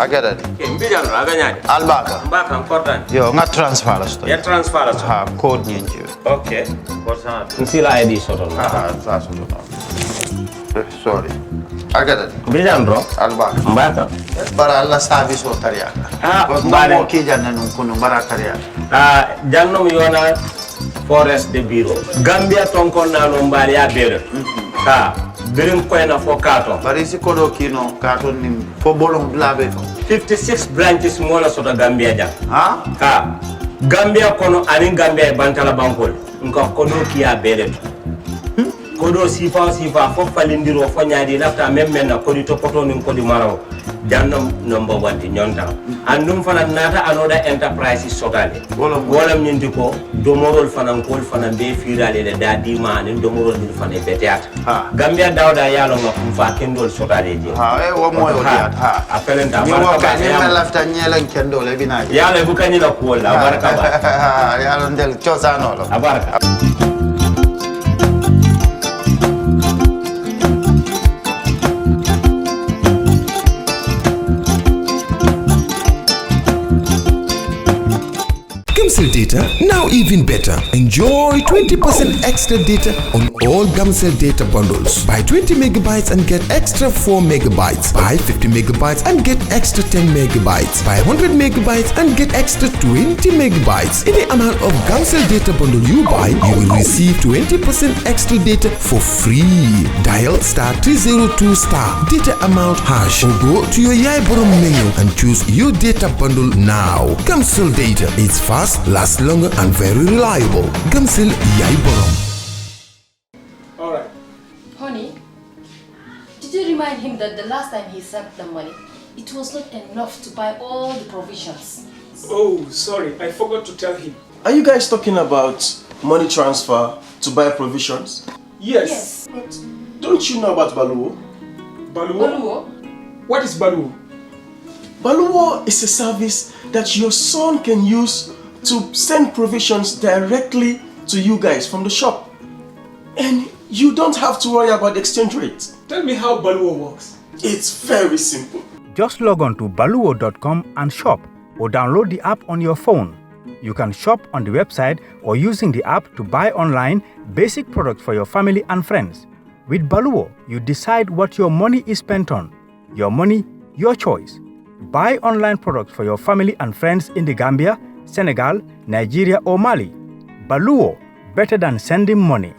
I get it. Albaka. Mbaka important. Yo, nga transfer la sto. Ya transfer la sto. Ha, code nyingi. Okay. Korsa. Nsila ID soto. Ah, that's what. Sorry. I get it. Bijan bro. Albaka. Mbaka. Bara alla service o tariaka. Ah, mbare ki janna nun kunu bara tariaka. Ah, janno mi yona forest de bureau. Gambia tonkon na no mbari ya bere. Ha. Birim koyna fo kato. Bari si kodo kino kato ni fo bolong blabe to. 56 branches mola soto Gambia jam. Ha? Ha. Gambia kono ani Gambia bantala bankol. Nko kodo kiya bere to. Kodo sifa fo falindiro fo nyaadi lafta même na kodi to poto nin kodi maraw. Jannam number 1 di nyonta. Andum fana nata anoda enterprise sotale. Wala nyindi ko domorol fana kol fana be firale de dadi man domorol ni fana be teat. Gambia dawda yalo ngam fa kendol sotale je. Ha wo moy o diat ha. Apelenta baraka ni lafta nyelen kendol e bina. Yalo bu kanyi la ko la baraka ba. Yalo ndel chosano lo. Abaraka. Gamcell data, now even better. Enjoy 20% extra data on all Gamcell data bundles. Buy 20 megabytes and get extra 4 megabytes. Buy 50 megabytes and get extra 10 megabytes. Buy 100 megabytes and get extra 20 megabytes. Any amount of Gamcell data bundle you buy, you will receive 20% extra data for free. Dial *302* data amount hash or go to your Yaiborom menu and choose your data bundle now. Gamcell data, it's fast, lasts longer and very reliable. Gamcell Yaiborom. Alright. Honey, did you remind him that the last time he sent the money, it was not enough to buy all the provisions? Oh, sorry, I forgot to tell him. Are you guys talking about money transfer to buy provisions? Yes. But Don't you know about Baluwo? Baluwo? What is Baluwo? Baluwo is a service that your son can use to send provisions directly to you guys from the shop. And you don't have to worry about the exchange rate. Tell me how Baluwo works. It's very simple. Just log on to baluwo.com and shop, or download the app on your phone. You can shop on the website or using the app to buy online basic products for your family and friends. With Baluwo, you decide what your money is spent on. Your money, your choice. Buy online products for your family and friends in the Gambia, Senegal, Nigeria or Mali. Baluwo, better than sending money.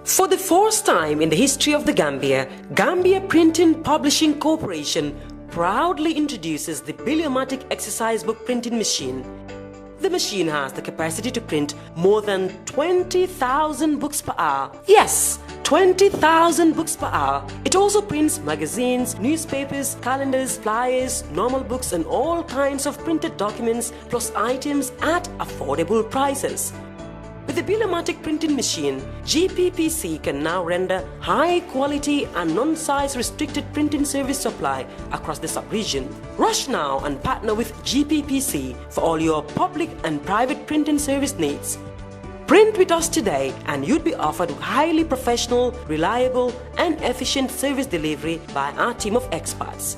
For the first time in the history of the Gambia, Gambia Printing Publishing Corporation proudly introduces the Biliomatic exercise book printing machine. The machine has the capacity to print more than 20,000 books per hour. Yes, 20,000 books per hour. It also prints magazines, newspapers, calendars, flyers, normal books and all kinds of printed documents plus items at affordable prices. With the Biliomatic printing machine, GPPC can now render high quality and non-size restricted printing service supply across the sub-region. Rush now and partner with GPPC for all your public and private printing service needs. Print with us today and you'd be offered highly professional, reliable and efficient service delivery by our team of experts.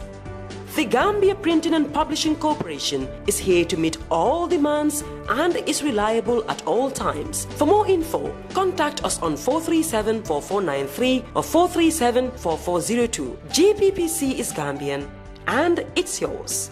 The Gambia Printing and Publishing Corporation is here to meet all demands and is reliable at all times. For more info, contact us on 437-4493 or 437-4402. GPPC is Gambian and it's yours.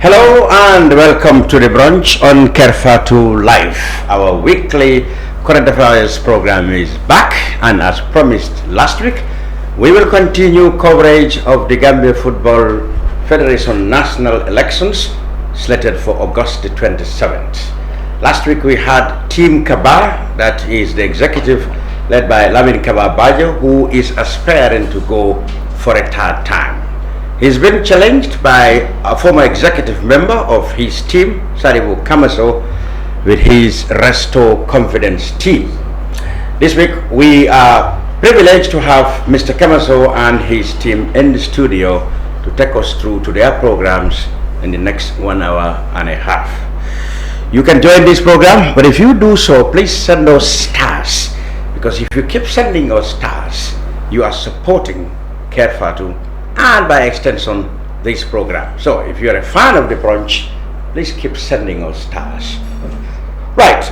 Hello and welcome to the Brunch on Kerr Fatou Live. Our weekly current affairs program is back, and as promised last week, we will continue coverage of the Gambia Football Federation national elections slated for August the 27th. Last week we had Team Kaba, that is the executive led by Lamin who is aspiring to go for a third time. He's been challenged by a former executive member of his team, Sadibou Kamaso, with his Restore Confidence team. This week we are privileged to have Mr. Kamaso and his team in the studio to take us through to their programs in the next 1 hour and a half. You can join this program, but if you do so, please send us stars, because if you keep sending us stars, you are supporting Kerr Fatou and by extension this program. So if you're a fan of the Brunch, please keep sending us stars. Right,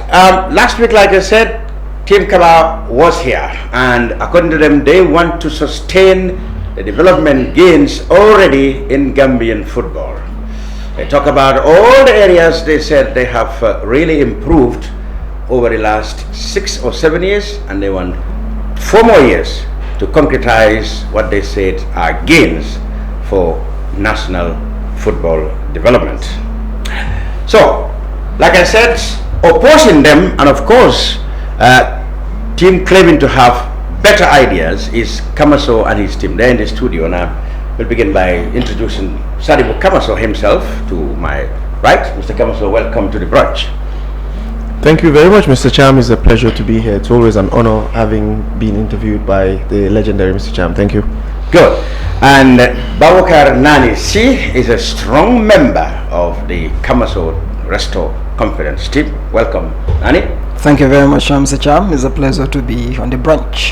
last week, like I said, Team Kaba was here, and according to them, they want to sustain the development gains already in Gambian football. They talk about all the areas they said they have really improved over the last 6 or 7 years, and they want 4 more years to concretize what they said are gains for national football development. So, like I said, opposing them, and of course, team claiming to have better ideas, is Kamaso and his team. They're in the studio now. We'll begin by introducing Sadibou Kamaso himself to my right. Mr. Kamaso, welcome to the Brunch. Thank you very much, Mr. Cham. It's a pleasure to be here. It's always an honor having been interviewed by the legendary Mr. Cham. Thank you. Good. And Baboucar Nani C is a strong member of the Kamaso Restore Confidence team. Welcome, Nani. Thank you very much, Mr. Cham. It's a pleasure to be on the Brunch.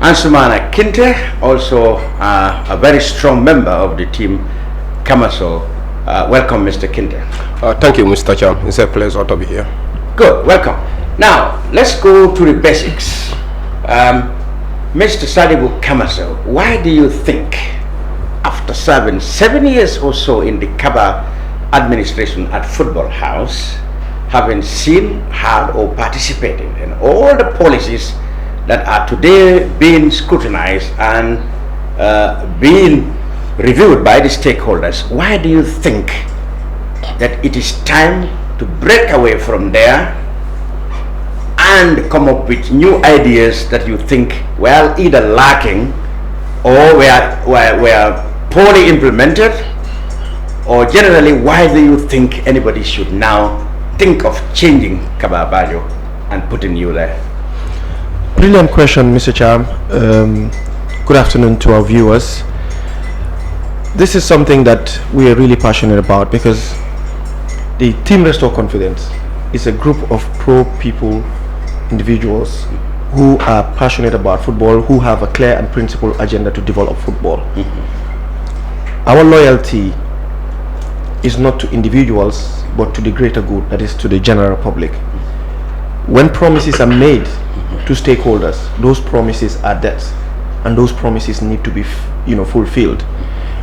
Ansumana Kinteh, also a very strong member of the team Kamaso. Welcome, Mr. Kinteh. Thank you, Mr. Cham. It's a pleasure to be here. Good, welcome. Now, let's go to the basics. Mr. Sadibou Kamaso, why do you think, after serving 7 years or so in the Kaba administration at Football House, having seen, heard, or participated in all the policies that are today being scrutinized and being reviewed by the stakeholders, why do you think that it is time to break away from there and come up with new ideas that you think were either lacking or were poorly implemented? Or generally, why do you think anybody should now think of changing Kababajo and putting you there? Brilliant question, Mr. Cham. Good afternoon to our viewers. This is something that we are really passionate about, because the Team Restore Confidence is a group of pro-people individuals who are passionate about football, who have a clear and principled agenda to develop football. Our loyalty is not to individuals, but to the greater good, that is to the general public. When promises are made to stakeholders, those promises are debts, and those promises need to be fulfilled.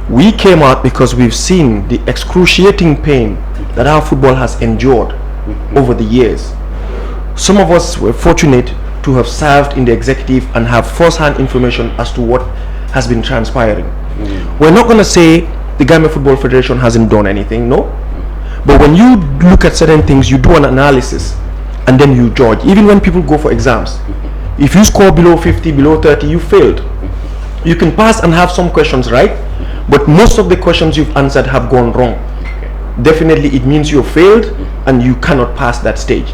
We came out because we've seen the excruciating pain that our football has endured over the years. Some of us were fortunate to have served in the executive and have first-hand information as to what has been transpiring. We're not going to say the Gambia Football Federation hasn't done anything, no. But when you look at certain things, you do an analysis and then you judge. Even when people go for exams, if you score below 50, below 30, you failed. You can pass and have some questions right, but most of the questions you've answered have gone wrong. Definitely it means you failed and you cannot pass that stage.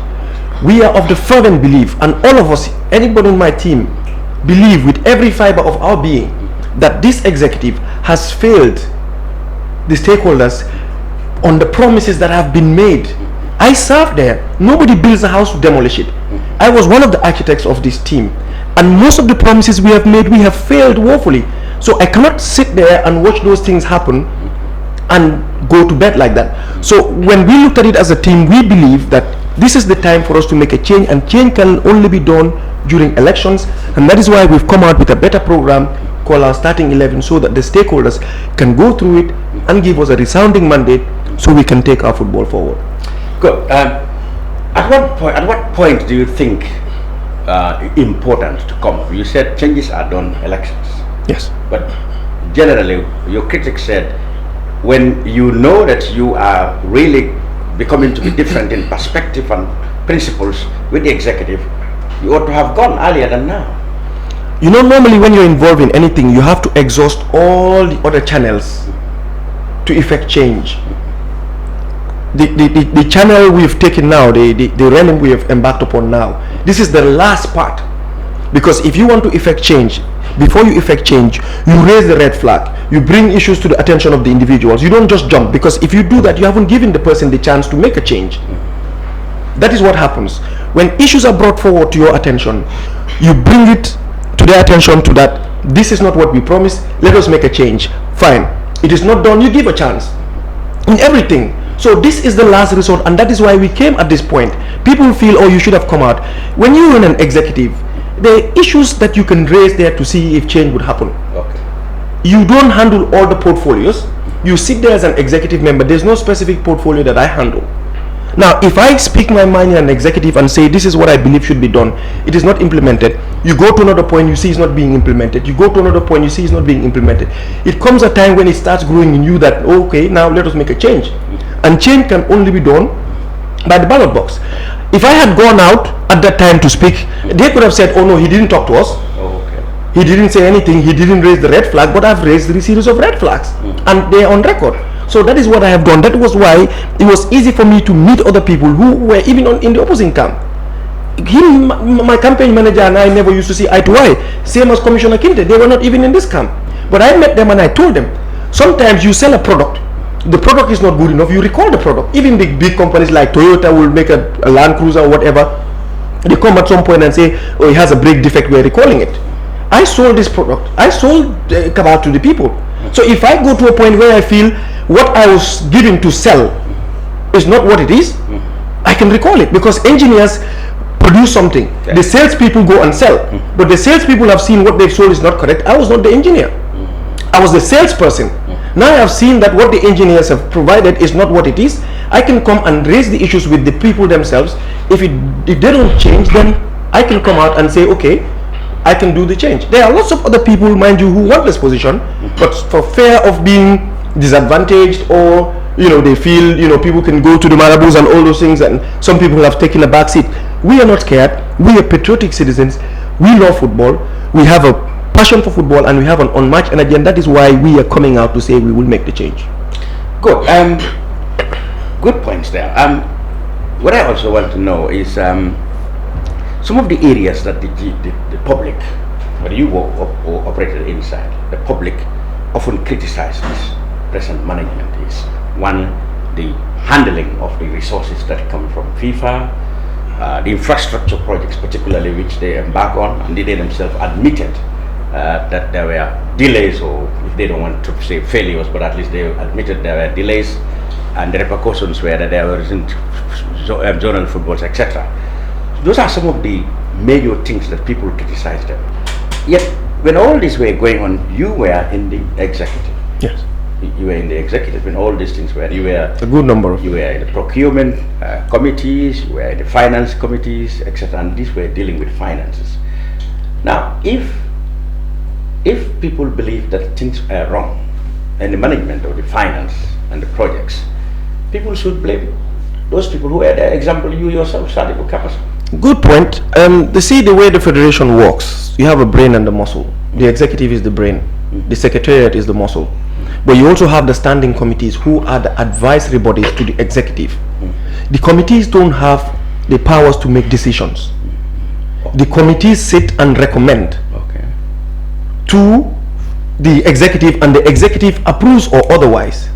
We are of the fervent belief, and all of us, anybody in my team, believe with every fiber of our being that this executive has failed the stakeholders on the promises that have been made. I served there. Nobody builds a house to demolish it. I was one of the architects of this team, and most of the promises we have made, we have failed woefully. So I cannot sit there and watch those things happen and go to bed like that. So when we looked at it as a team, we believe that this is the time for us to make a change, and change can only be done during elections, and that is why we've come out with a better program called our Starting 11, so that the stakeholders can go through it and give us a resounding mandate so we can take our football forward. Good. At what point do you think important to come up? You said changes are done elections. Yes. But generally, your critics said when you know that you are really becoming to be different in perspective and principles with the executive, you ought to have gone earlier than now. You know, normally when you're involved in anything, you have to exhaust all the other channels to effect change. The channel we've taken now, the realm we have embarked upon now, this is the last part. Because if you want to effect change, before you effect change, you raise the red flag. You bring issues to the attention of the individuals. You don't just jump, because if you do that, you haven't given the person the chance to make a change. That is what happens. When issues are brought forward to your attention, you bring it to their attention to that, this is not what we promised, let us make a change. Fine. It is not done, you give a chance. In everything. So this is the last resort, and that is why we came at this point. People feel, oh, you should have come out. When you run an executive, there are issues that you can raise there to see if change would happen. Okay. You don't handle all the portfolios. You sit there as an executive member. There's no specific portfolio that I handle. Now, if I speak my mind in an executive and say this is what I believe should be done, it is not implemented. You go to another point, you see it's not being implemented. You go to another point, you see it's not being implemented. It comes a time when it starts growing in you that, okay, now let us make a change. And change can only be done by the ballot box. If I had gone out at that time to speak, they could have said, oh no, he didn't talk to us. Oh, okay. He didn't say anything, he didn't raise the red flag, but I've raised a series of red flags. And they're on record. So that is what I have done. That was why it was easy for me to meet other people who were even in the opposing camp. Him, my campaign manager, and I never used to see eye to eye. Same as Commissioner Kinteh, they were not even in this camp. But I met them and I told them, sometimes you sell a product, the product is not good enough, you recall the product. Even big companies like Toyota will make a Land Cruiser or whatever. They come at some point and say, oh, it has a brake defect, we're recalling it. I sold this product. I sold Kamaso to the people. So if I go to a point where I feel what I was given to sell is not what it is, I can recall it, because engineers produce something. Okay. The salespeople go and sell, but the salespeople have seen what they've sold is not correct. I was not the engineer. I was the salesperson. Now I have seen that what the engineers have provided is not what it is. I can come and raise the issues with the people themselves. If they don't change, then I can come out and say, okay, I can do the change. There are lots of other people, mind you, who want this position, but for fear of being disadvantaged, or they feel people can go to the marabouts and all those things, and some people have taken a back seat. We are not scared. We are patriotic citizens. We love football. We have a passion for football, and we have an unmatched energy, and that is why we are coming out to say we will make the change. Good. Good points there. What I also want to know is some of the areas that the public, whether you or operated inside, the public often criticizes present management is, one, the handling of the resources that come from FIFA, the infrastructure projects particularly which they embark on, and they themselves admitted that there were delays, or if they don't want to say failures, but at least they admitted there were delays, and the repercussions were that there wasn't zonal footballs, etc. Those are some of the major things that people criticize them. Yet, when all this were going on, you were in the executive. Yes. You were in the executive when all these things were. You were a good number of. You were in the procurement committees. You were in the finance committees, etc. And these were dealing with finances. Now, if people believe that things are wrong in the management of the finance and the projects, people should blame those people who were there. Example, you yourself, Sadibou, Kamasa. Good point. See the way the federation works. You have a brain and a muscle. The executive is the brain. The secretariat is the muscle. But you also have the standing committees, who are the advisory bodies to the executive. The committees don't have the powers to make decisions. The committees sit and recommend to the executive, and the executive approves or otherwise.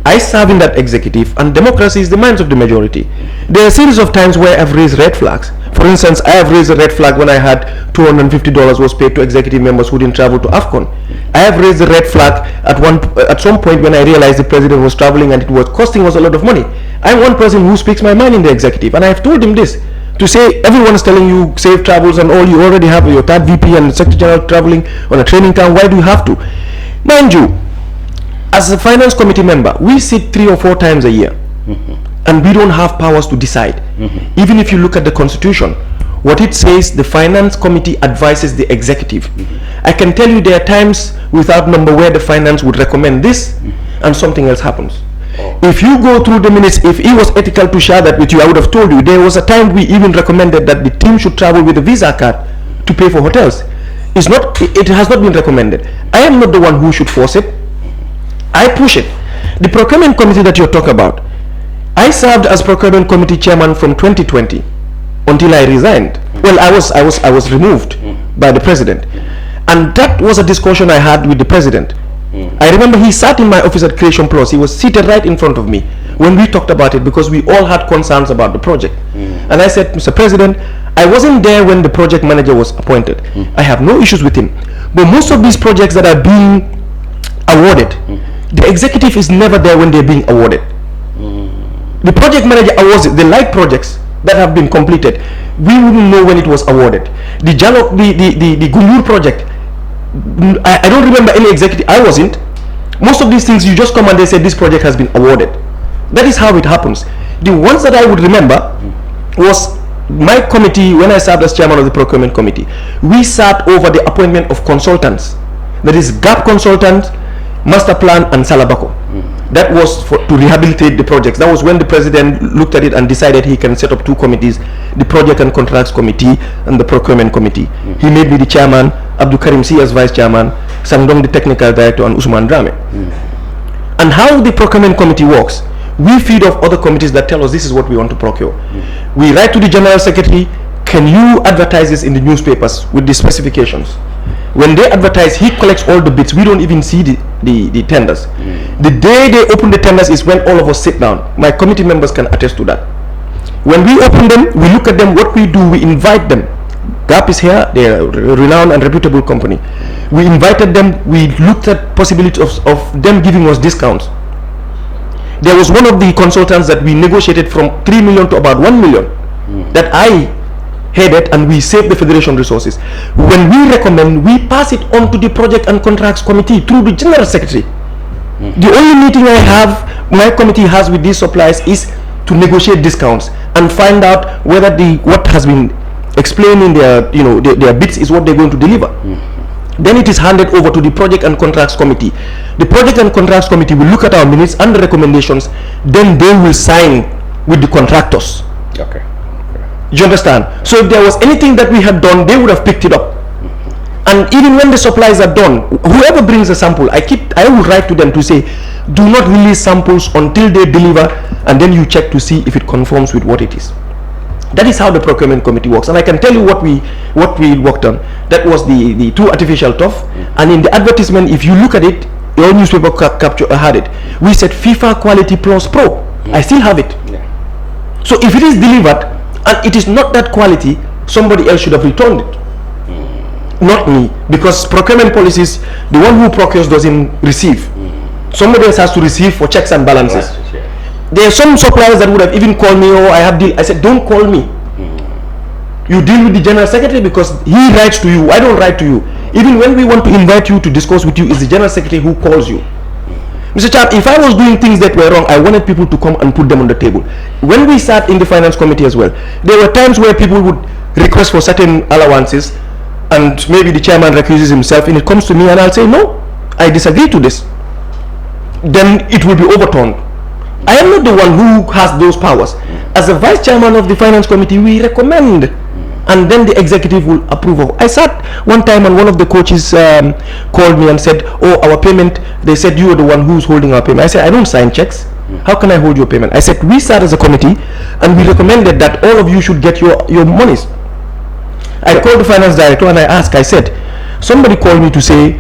I serve in that executive, and democracy is the minds of the majority. There are a series of times where I've raised red flags. For instance, I have raised a red flag when I had $250 was paid to executive members who didn't travel to AFCON. I have raised a red flag at some point when I realized the president was traveling and it was costing us a lot of money. I'm one person who speaks my mind in the executive, and I have told him this, to say everyone is telling you safe travels and all, you already have your third VP and Secretary General traveling on a training camp, why do you have to? Mind you, As a finance committee member, we sit 3 or 4 times a year, and we don't have powers to decide. Even if you look at the constitution, what it says, the finance committee advises the executive. I can tell you there are times without number where the finance would recommend this and something else happens. If you go through the minutes, if it was ethical to share that with you, I would have told you there was a time we even recommended that the team should travel with a Visa card to pay for hotels. It has not been recommended. I am not the one who should force it. I push it. The procurement committee that you're talking about, I served as procurement committee chairman from 2020 until I resigned. Well, I was removed by the president, and that was a discussion I had with the president. I remember he sat in my office at Creation Plus. He was seated right in front of me when we talked about it, because we all had concerns about the project. And I said, Mr. President, I wasn't there when the project manager was appointed. I have no issues with him. But most of these projects that are being awarded, the executive is never there when they're being awarded. The project manager awards it. The light projects that have been completed, we wouldn't know when it was awarded. The Gulur project, I don't remember any executive. I wasn't. Most of these things, you just come and they say this project has been awarded. That is how it happens. The ones that I would remember was my committee when I served as chairman of the procurement committee. We sat over the appointment of consultants. That is GAP consultant, master plan, and Salabako. That was to rehabilitate the projects. That was when the president looked at it and decided he can set up 2 committees, the project and contracts committee and the procurement committee. He made me the chairman, Abdul Karim C as vice chairman, Sangdong the technical director, and Usman Drame. And how the procurement committee works, we feed off other committees that tell us this is what we want to procure. We write to the general secretary, can you advertise this in the newspapers with the specifications? When they advertise, he collects all the bids. We don't even see the tenders. The day they open the tenders is when all of us sit down. My committee members can attest to that. When we open them, we look at them, what we do, we invite them. GAP is here, they are a renowned and reputable company. We invited them, we looked at possibilities of them giving us discounts. There was one of the consultants that we negotiated from 3 million to about 1 million that I headed, and we saved the federation resources. When we recommend, we pass it on to the project and contracts committee through the general secretary. The only meeting my committee has with these suppliers is to negotiate discounts and find out whether what has been explained in their bids is what they're going to deliver. Then it is handed over to the project and contracts committee. The project and contracts committee will look at our minutes and the recommendations, then they will sign with the contractors. Okay. You understand? So if there was anything that we had done, they would have picked it up. And even when the supplies are done, whoever brings a sample, I will write to them to say, do not release samples until they deliver, and then you check to see if it conforms with what it is. That is how the procurement committee works. And I can tell you what we worked on. That was the 2 artificial turf. And in the advertisement, if you look at it, your newspaper capture had it. We said FIFA Quality Plus Pro. I still have it. So if it is delivered and it is not that quality, somebody else should have returned it. Not me, because procurement policies, the one who procures doesn't receive. Somebody else has to receive for checks and balances. There are some suppliers that would have even called me, I have deal. I said, don't call me. You deal with the general secretary, because he writes to you. I don't write to you. Even when we want to invite you to discuss with you, it's the general secretary who calls you. Mr. Cham, if I was doing things that were wrong, I wanted people to come and put them on the table. When we sat in the finance committee as well, there were times where people would request for certain allowances, and maybe the chairman recuses himself, and it comes to me and I'll say, no, I disagree to this. Then it will be overturned. I am not the one who has those powers. As a vice chairman of the finance committee, we recommend, and then the executive will approve of. I sat one time and one of the coaches called me and said, our payment, they said you are the one who's holding our payment. I said, I don't sign checks. How can I hold your payment? I said, we sat as a committee and we recommended that all of you should get your monies. I called the finance director and I asked, I said, somebody called me to say,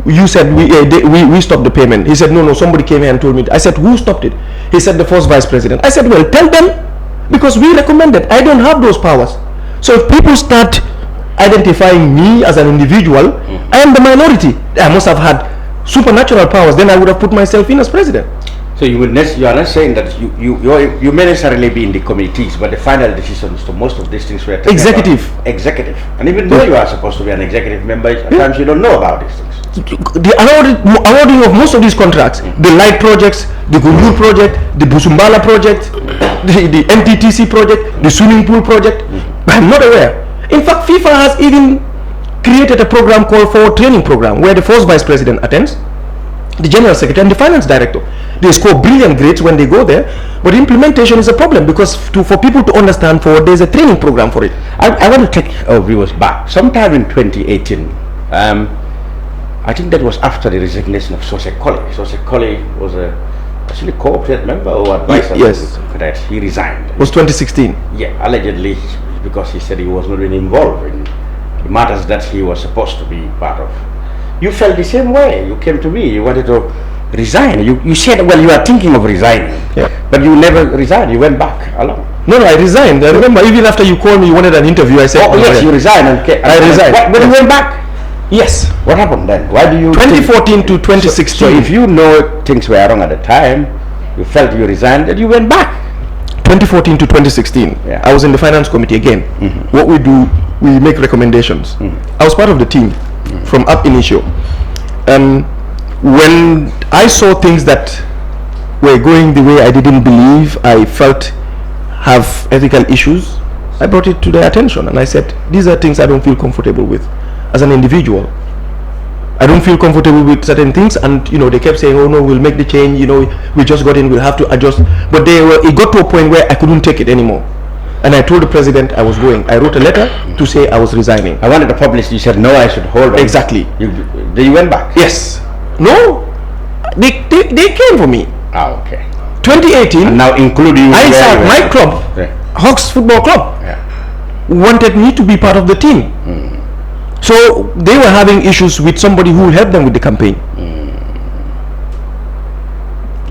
you said we stopped the payment. He said, no, somebody came here and told me. I said, who stopped it? He said, the first vice president. I said, well, tell them, because we recommended. I don't have those powers. So if people start identifying me as an individual, I am the minority. I must have had supernatural powers. Then I would have put myself in as president. So you are not saying that you may necessarily be in the committees, but the final decisions to most of these things were taken executive. And even though you are supposed to be an executive member, at times you don't know about these things. the awarding of most of these contracts, the light projects, the Gunjur project, the Busumbala project, the MTTC project, the swimming pool project, I'm not aware. In fact, FIFA has even created a program called Forward Training Program, where the first vice president attends, the general secretary and the finance director. They score brilliant grades when they go there, but implementation is a problem because for people to understand Forward, there's a training program for it. I want to take our viewers back. Sometime in 2018, I think that was after the resignation of Sose Kole. Sose Kole was actually co-opted member or advisor. Yes. That he resigned. It was 2016. Yeah, allegedly because he said he was not really involved in the matters that he was supposed to be part of. You felt the same way. You came to me. You wanted to resign. You said, well, you are thinking of resigning. Yeah. But you never resigned. You went back alone. No, I resigned. I remember even after you called me, you wanted an interview. I said, oh yes, you resigned. I resigned. But you went back. Yes. What happened then? Why do you 2014 to 2016. So if you know things were wrong at the time, you felt you resigned and you went back. 2014 to 2016. Yeah. I was in the finance committee again. What we do, we make recommendations. I was part of the team from up initio. When I saw things that were going the way I didn't believe, I felt have ethical issues, I brought it to their attention and I said, these are things I don't feel comfortable with as an individual. I don't feel comfortable with certain things, and they kept saying, oh no, we'll make the change, we just got in, we'll have to adjust. But it got to a point where I couldn't take it anymore. And I told the president I was going. I wrote a letter to say I was resigning. I wanted to publish. You said no, I should hold on. Exactly. You went back? Yes. No. They came for me. Ah, okay. 2018. And now including I said my club, Hawks Football Club, wanted me to be part of the team. So they were having issues with somebody who will help them with the campaign.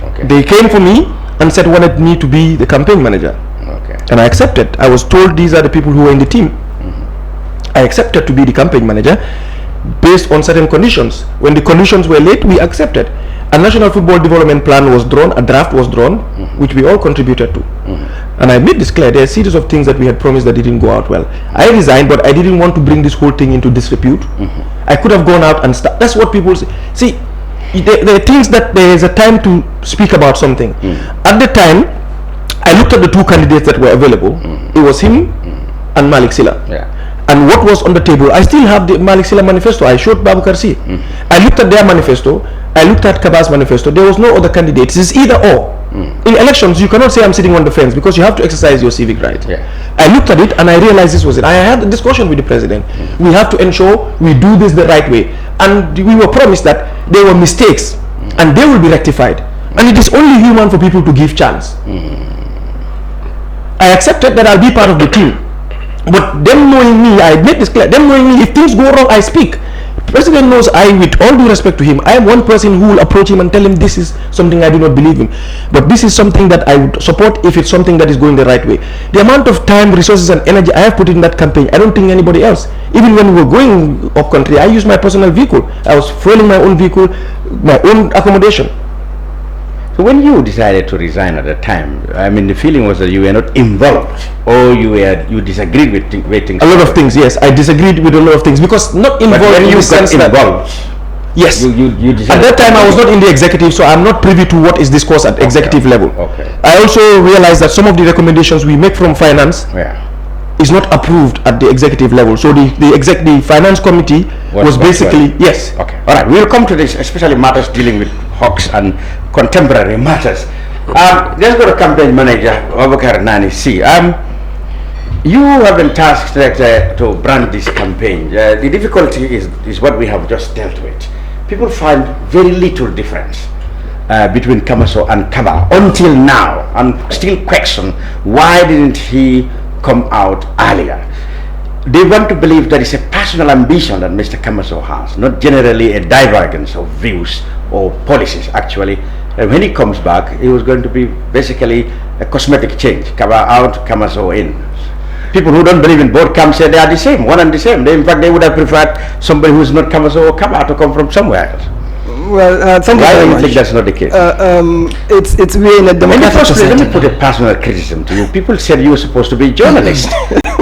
Okay. They came for me and said wanted me to be the campaign manager. Okay. And I accepted. I was told these are the people who were in the team. I accepted to be the campaign manager based on certain conditions. When the conditions were laid, we accepted. A national football development plan was drawn, a draft was drawn, which we all contributed to. And I made this clear, there are a series of things that we had promised that didn't go out well. I resigned, but I didn't want to bring this whole thing into disrepute. I could have gone out and that's what people say. See, there are things that there is a time to speak about something. At the time, I looked at the two candidates that were available. It was him and Malik Silla. And what was on the table, I still have the Malik Silla manifesto. I showed Baboucar. I looked at their manifesto. I looked at Kaba's manifesto. There was no other candidates. It's either or. In elections, you cannot say I'm sitting on the fence because you have to exercise your civic right. I looked at it and I realized this was it. I had a discussion with the president. We have to ensure we do this the right way. And we were promised that there were mistakes and they will be rectified. And it is only human for people to give chance. I accepted that I'll be part of the team. But them knowing me, I made this clear, them knowing me, if things go wrong, I speak. President knows with all due respect to him, I am one person who will approach him and tell him this is something I do not believe in. But this is something that I would support if it's something that is going the right way. The amount of time, resources and energy I have put in that campaign, I don't think anybody else. Even when we were going up country, I used my personal vehicle. I was fueling my own vehicle, my own accommodation. So when you decided to resign at the time, I mean, the feeling was that you were not involved, or you disagreed with things. A lot of things, yes. I disagreed with a lot of things because not involved. But when you got involved, yes. You at that time, I was not in the executive, so I'm not privy to what is discussed at executive level. Okay. I also realized that some of the recommendations we make from finance is not approved at the executive level. So the finance committee was basically yes. Okay. All right. We'll come to this, especially matters dealing with Hawks and contemporary matters. Let's go to campaign manager Baboucar Nani. You have been tasked to brand this campaign. The difficulty is what we have just dealt with. People find very little difference between Kamaso and Kaba until now, and still question why didn't he come out earlier. They want to believe that it's a personal ambition that Mr. Kamaso has, not generally a divergence of views or policies. Actually, when he comes back, it was going to be basically a cosmetic change. Kaba out, Kamaso in. People who don't believe in both camps say they are the same, one and the same. In fact, they would have preferred somebody who is not Kamaso or Kaba to come from somewhere else. Well, thank you Why very do you much. think that's not the case? It's we're in a In the democratic first place, let society. me put a personal criticism to you. People said you were supposed to be a journalist.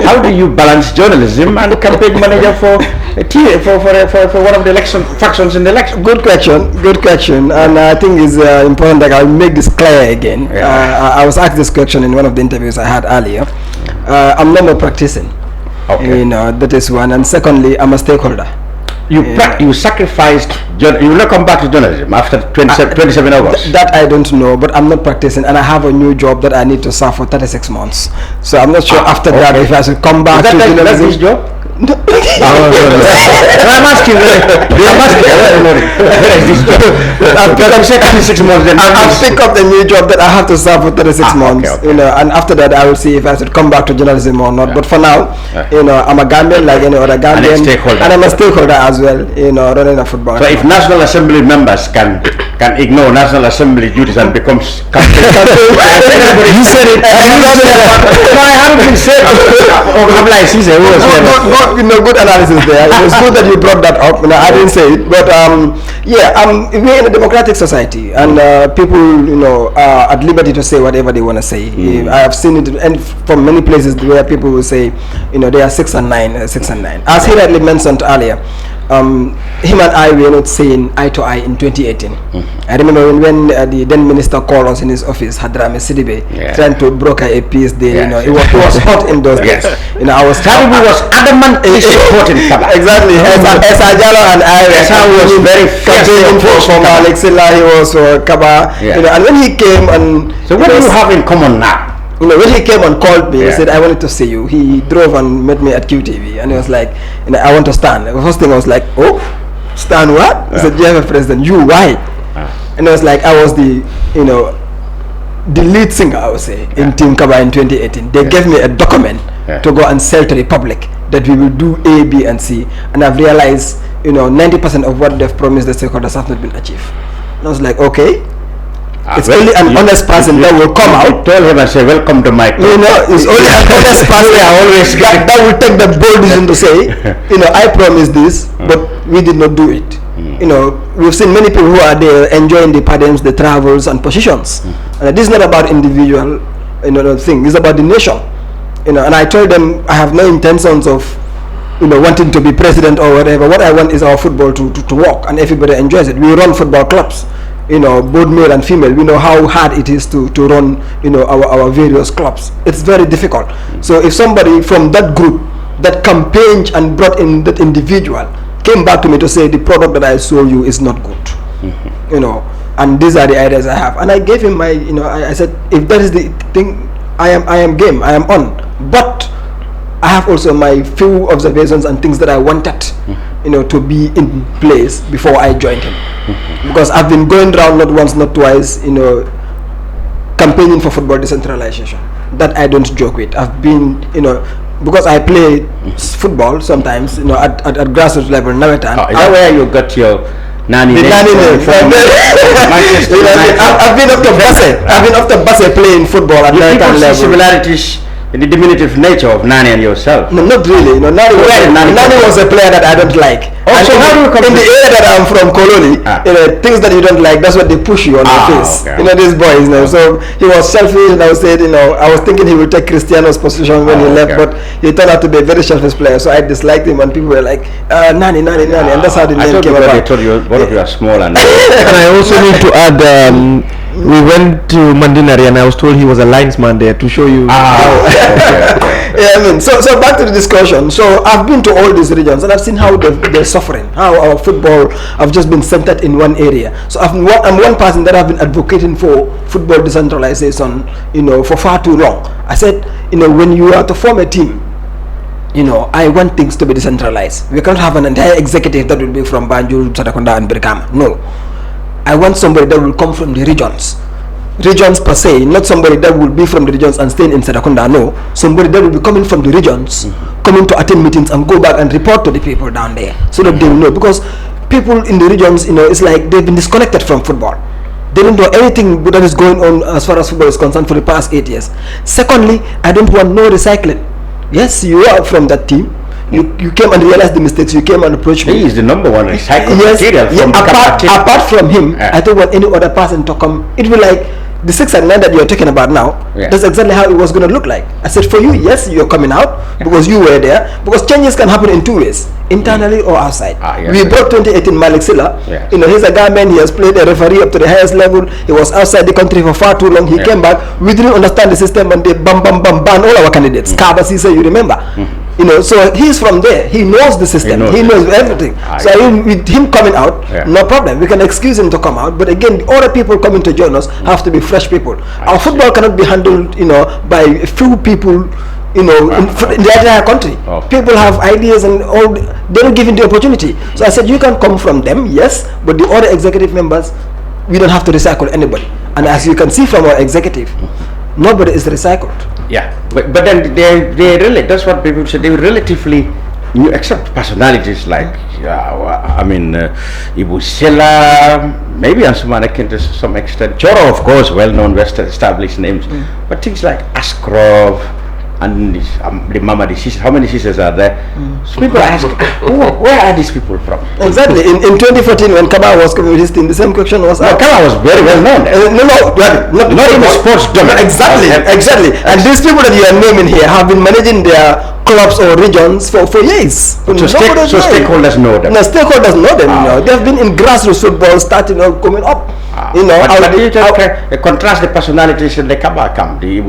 How do you balance journalism and campaign manager for a team, for one of the election factions in the election? Good question, and I think it's important that I'll make this clear again. I was asked this question in one of the interviews I had earlier. I'm not more practicing. Okay. That is one, and secondly, I'm a stakeholder. You sacrificed. You will not come back to journalism after 27 August. That I don't know, but I'm not practicing, and I have a new job that I need to serve for 36 months. So I'm not sure after that if I should come back to journalism. That's his job? No. I'm asking. After 36 months, then I'll pick up the new job that I have to serve for 36 months. Okay. And after that, I will see if I should come back to journalism or not. But for now, I'm a Gambian like any other Gambian, and I'm a stakeholder as well. Running a football. So if National Assembly members can ignore National Assembly duties and becomes campaign, you said it. No, I haven't been said. Good analysis there. It was good that you brought that up. I didn't say it, but we're in a democratic society, and people, are at liberty to say whatever they want to say. I have seen it, and from many places where people will say, they are 6 and 9, As he rightly mentioned earlier, him and I were not saying eye to eye in 2018. I remember when the then minister called us in his office, Hadrami Sidibou, trying to broker a peace deal. It was hot in those days. Sadibou was adamant in supporting Kaba. Exactly. Esajalo and I was very campaigning for Malik Silla. He was for Kaba. And when he came and so what do you have in common now? When he came and called me, he said, I wanted to see you. He drove and met me at QTV, and he was like, I want to stand. The first thing I was like, oh, stand what? He said, GFF president, you, why? And I was like, I was the lead singer, I would say, in Team Kaba in 2018. They gave me a document to go and sell to the public that we will do A, B, and C. And I've realized, 90% of what they've promised the stakeholders have not been achieved. And I was like, okay. It's only an honest person that will come out. Tell him and say, welcome to my club. It's only an honest person that will take the bold decision to say, I promised this, but we did not do it. We've seen many people who are there enjoying the pardons, the travels, and positions. And this is not about individual, thing. It's about the nation. And I told them I have no intentions of, wanting to be president or whatever. What I want is our football to work, and everybody enjoys it. We run football clubs. Both male and female, we know how hard it is to run, our various clubs. It's very difficult. So if somebody from that group that campaigned and brought in that individual came back to me to say the product that I sold you is not good, and these are the ideas I have, and I gave him my, I said, if that is the thing, I am game, I am on, but I have also my few observations and things that I wanted, to be in place before I joined him. Because I've been going around not once, not twice, campaigning for football decentralization. That I don't joke with. I've been, because I play football sometimes, at grassroots level, Nawetan. Is that where you got your Nani name? I've been up to Basse. I've been up to Basse playing football at Nawetan level. Similarities in the diminutive nature of Nani and yourself. No, not really. Nani was a player that I don't like. So how do you come in the area that I'm from, Kololi, things that you don't like, that's what they push you on your face. Okay. These boys. So he was selfish, and I said, I was thinking he would take Cristiano's position when he left, but he turned out to be a very selfish player. So I disliked him, and people were like, Nani, and that's how the name came about. I told you both of you are small and. And I also need to add. We went to Mandinari and I was told he was a linesman there to show you how. So back to the discussion. So I've been to all these regions and I've seen how they're suffering, how our football have just been centered in one area. So I'm one person that I've been advocating for football decentralization, for far too long. I said, when you are to form a team, I want things to be decentralized. We can't have an entire executive that will be from Banjul, Satakonda, and Birkama. No. I want somebody that will come from the regions per se, not somebody that will be from the regions and staying in Serakunda. No, somebody that will be coming from the regions, coming to attend meetings and go back and report to the people down there, so that they will know. Because people in the regions, it's like they've been disconnected from football. They don't know anything that is going on as far as football is concerned for the past 8 years. Secondly, I don't want no recycling. Yes, you are from that team. You came and realized the mistakes. You came and approached me. He is the number one recycled Yes. material from Apart from him, I don't want any other person to come. It will like the 6 and 9 that you're talking about now. That's exactly how it was going to look like. I said, for you, yes, you're coming out because you were there. Because changes can happen in 2 ways, internally or outside. We brought 2018 Malik Silla. You know, he's a guy, man. He has played a referee up to the highest level. He was outside the country for far too long. He came back. We didn't understand the system, and they ban all our candidates. Kabasi said, you remember? You know, so he's from there. He knows the system. He knows everything. So with him coming out, no problem. We can excuse him to come out. But again, the other people coming to join us have to be fresh people. Our football cannot be handled, you know, by a few people, you know, in the entire country. People have ideas and all. They don't give him the opportunity. So I said, you can come from them, yes, but the other executive members, we don't have to recycle anybody. And as you can see from our executive, nobody is recycled. Yeah, but then they really, that's what people say, they relatively new, except personalities like Ibu Sela, maybe Ansumana, Kinteh to some extent, Choro, of course, well-known Western established names, but things like Askrov and the Mamadi sisters, how many sisters are there? So people ask, where are these people from? Exactly. In 2014, when Kama was coming with his team, the same question was asked. Kama was very well known. Not in the sports domain. Exactly. And these people that you are naming here have been managing their clubs or regions for years. So stakeholders know them. No, stakeholders know them. You know. They've been in grassroots football, starting out, coming up. You know, but contrast the personalities in the Kaba camp, the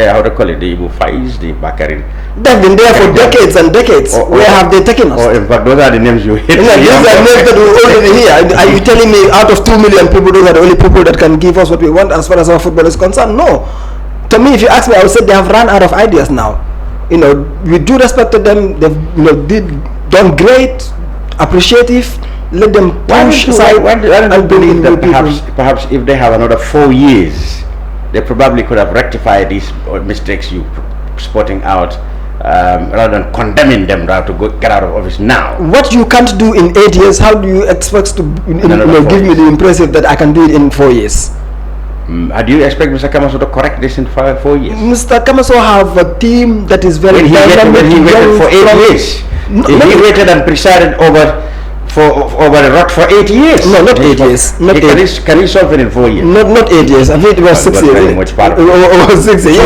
how to call it, the Ibu Faiz, the Bakarin. They've been there for decades and decades. Where have they taken us? In fact, those are the names you hit. These are names that we already hear. Are you telling me out of 2 million people, those are the only people that can give us what we want as far as our football is concerned? No. To me, if you ask me, I would say they have run out of ideas now. You know, we do respect to them. They've done great, appreciative. Let them push aside. Why don't you believe that perhaps if they have another 4 years, they probably could have rectified these mistakes you spotting out, rather than condemning them to get out of office now? What you can't do in 8 years, how do you expect to give me the impressive that I can do it in 4 years? Do you expect Mr. Kamaso to correct this in 4 years? Mr. Kamaso have a team that is very dynamic. He waited for 8 years. He waited and presided over the rot for 8 years. No, not 8 years. Can he solve it in 4 years? Not 8 years. I think it was 6 years. It was 6 years.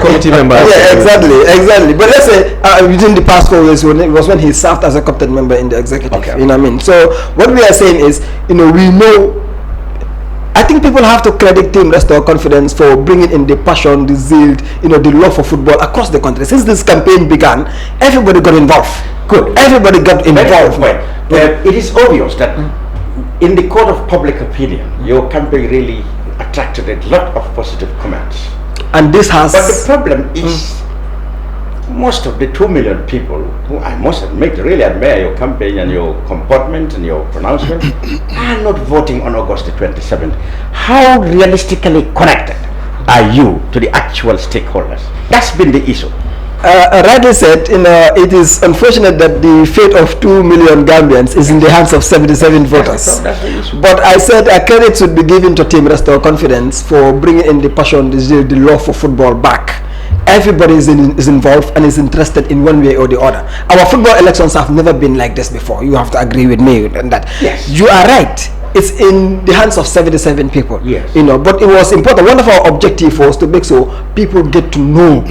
Committee member. Yeah, exactly. But let's say within the past 4 years, it was when he served as a captain member in the executive. You know what I mean? So what we are saying is, you know, we know. I think people have to credit Team Restore Confidence for bringing in the passion, the zeal, you know, the love for football across the country. Since this campaign began, everybody got involved. Good. Everybody got involved. It is obvious that in the court of public opinion, your campaign really attracted a lot of positive comments. And this has... But the problem is, most of the 2 million people who I must admit really admire your campaign and your comportment and your pronouncement are not voting on August the 27th. How realistically connected are you to the actual stakeholders? That's been the issue. Rightly said, you know, it is unfortunate that the fate of 2 million Gambians is in the hands of 77 voters. That's the issue. But I said credit should be given to Team Restore Confidence for bringing in the passion, the zeal, the love for football back. Everybody is involved and is interested in one way or the other. Our football elections have never been like this before. You have to agree with me on that. Yes. You are right. It's in the hands of 77 people. Yes. You know, but it was important. One of our objectives was to make sure people get to know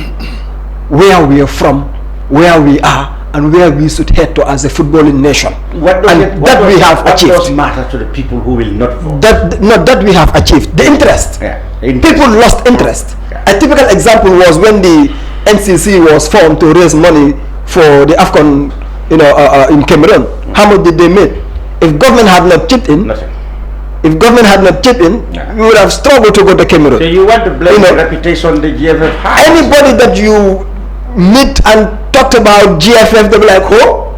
where we are from, where we are, and where we should head to as a footballing nation. What does matter to the people who will not vote? That we have achieved. The interest. People lost interest. A typical example was when the NCC was formed to raise money for the AFCON, you know, in Cameroon. How much did they make? If government had not chipped in, we would have struggled to go to Cameroon. So you want to blame the reputation the GFF has? Anybody that you meet and talked about GFF, they'll be like, oh,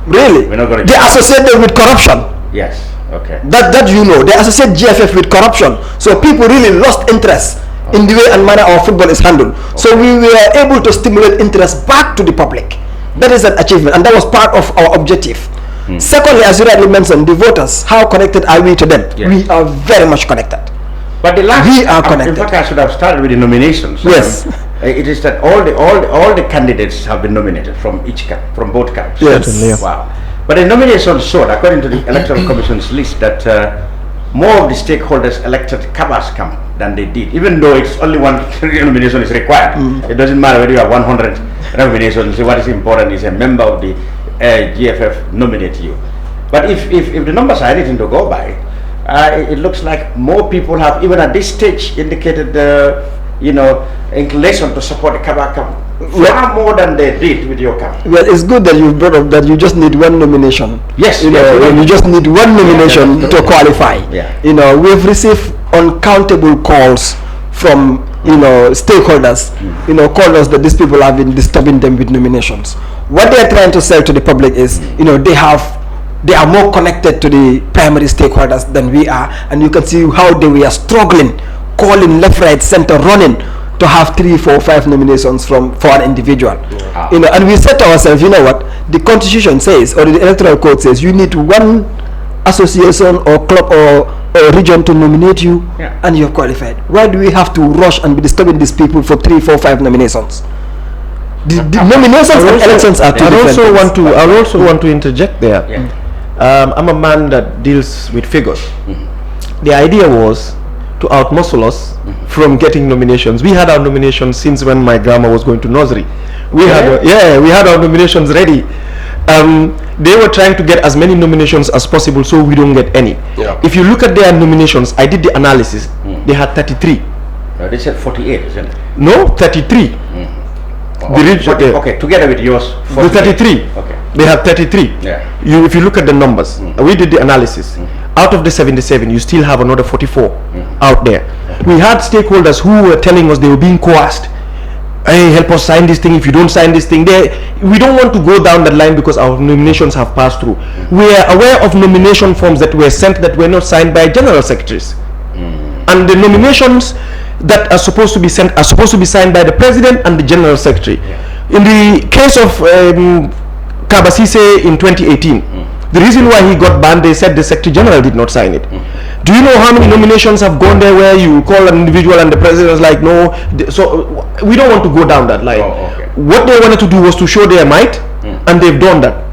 really? They associate them with corruption. Yes. Okay. That you know, they associate GFF with corruption. So people really lost interest in the way and manner our football is handled. So we were able to stimulate interest back to the public. That is an achievement, and that was part of our objective. Secondly, as you rightly mentioned, the voters, how connected are we to them? Yes. We are very much connected. But the last, we are connected. In fact, I should have started with the nominations. Yes. It is that all the candidates have been nominated from from both camps. Yes. Wow. But the nomination showed, according to the Electoral Commission's list, that more of the stakeholders elected Kaba's camp than they did, even though it's only one nomination is required. It doesn't matter whether you have 100 nominations. What is important is a member of the GFF nominate you. But if the numbers are anything to go by, it looks like more people have, even at this stage, indicated inclination to support the Kaba camp far more than they did with your camp. Well, it's good that you brought up that you just need one nomination. Yes, you just need one nomination to qualify. Yeah. We've received uncountable calls from stakeholders, called us that these people have been disturbing them with nominations. What they're trying to sell to the public is, they are more connected to the primary stakeholders than we are, and you can see how they were struggling, calling left, right, center, running to have 3, 4, 5 nominations for an individual. And we said to ourselves, you know what, the constitution says, or the electoral code says, you need one association or club or region to nominate you, and you're qualified. Why do we have to rush and be disturbing these people for 3, 4, 5 nominations? The nominations and elections are two different things. I also want to interject there. I'm a man that deals with figures. The idea was to outmuscle us from getting nominations. We had our nominations since when my grandma was going to nursery. We had our nominations ready. They were trying to get as many nominations as possible so we don't get any. If you look at their nominations, I did the analysis. They had 33. They said 48, isn't it? No, 33. Okay, together with yours, 48. The 33. Okay. They have 33. If you look at the numbers, we did the analysis. Out of the 77, you still have another 44 out there. We had stakeholders who were telling us they were being coerced. Hey, help us sign this thing. If you don't sign this thing, we don't want to go down that line because our nominations have passed through. We are aware of nomination forms that were sent that were not signed by general secretaries. And the nominations that are supposed to be sent are supposed to be signed by the president and the general secretary. In the case of Kabasise in 2018, the reason why he got banned, they said the secretary general did not sign it. Do you know how many nominations have gone there where you call an individual and the president is like, no? So we don't want to go down that line. What they wanted to do was to show their might, and they've done that.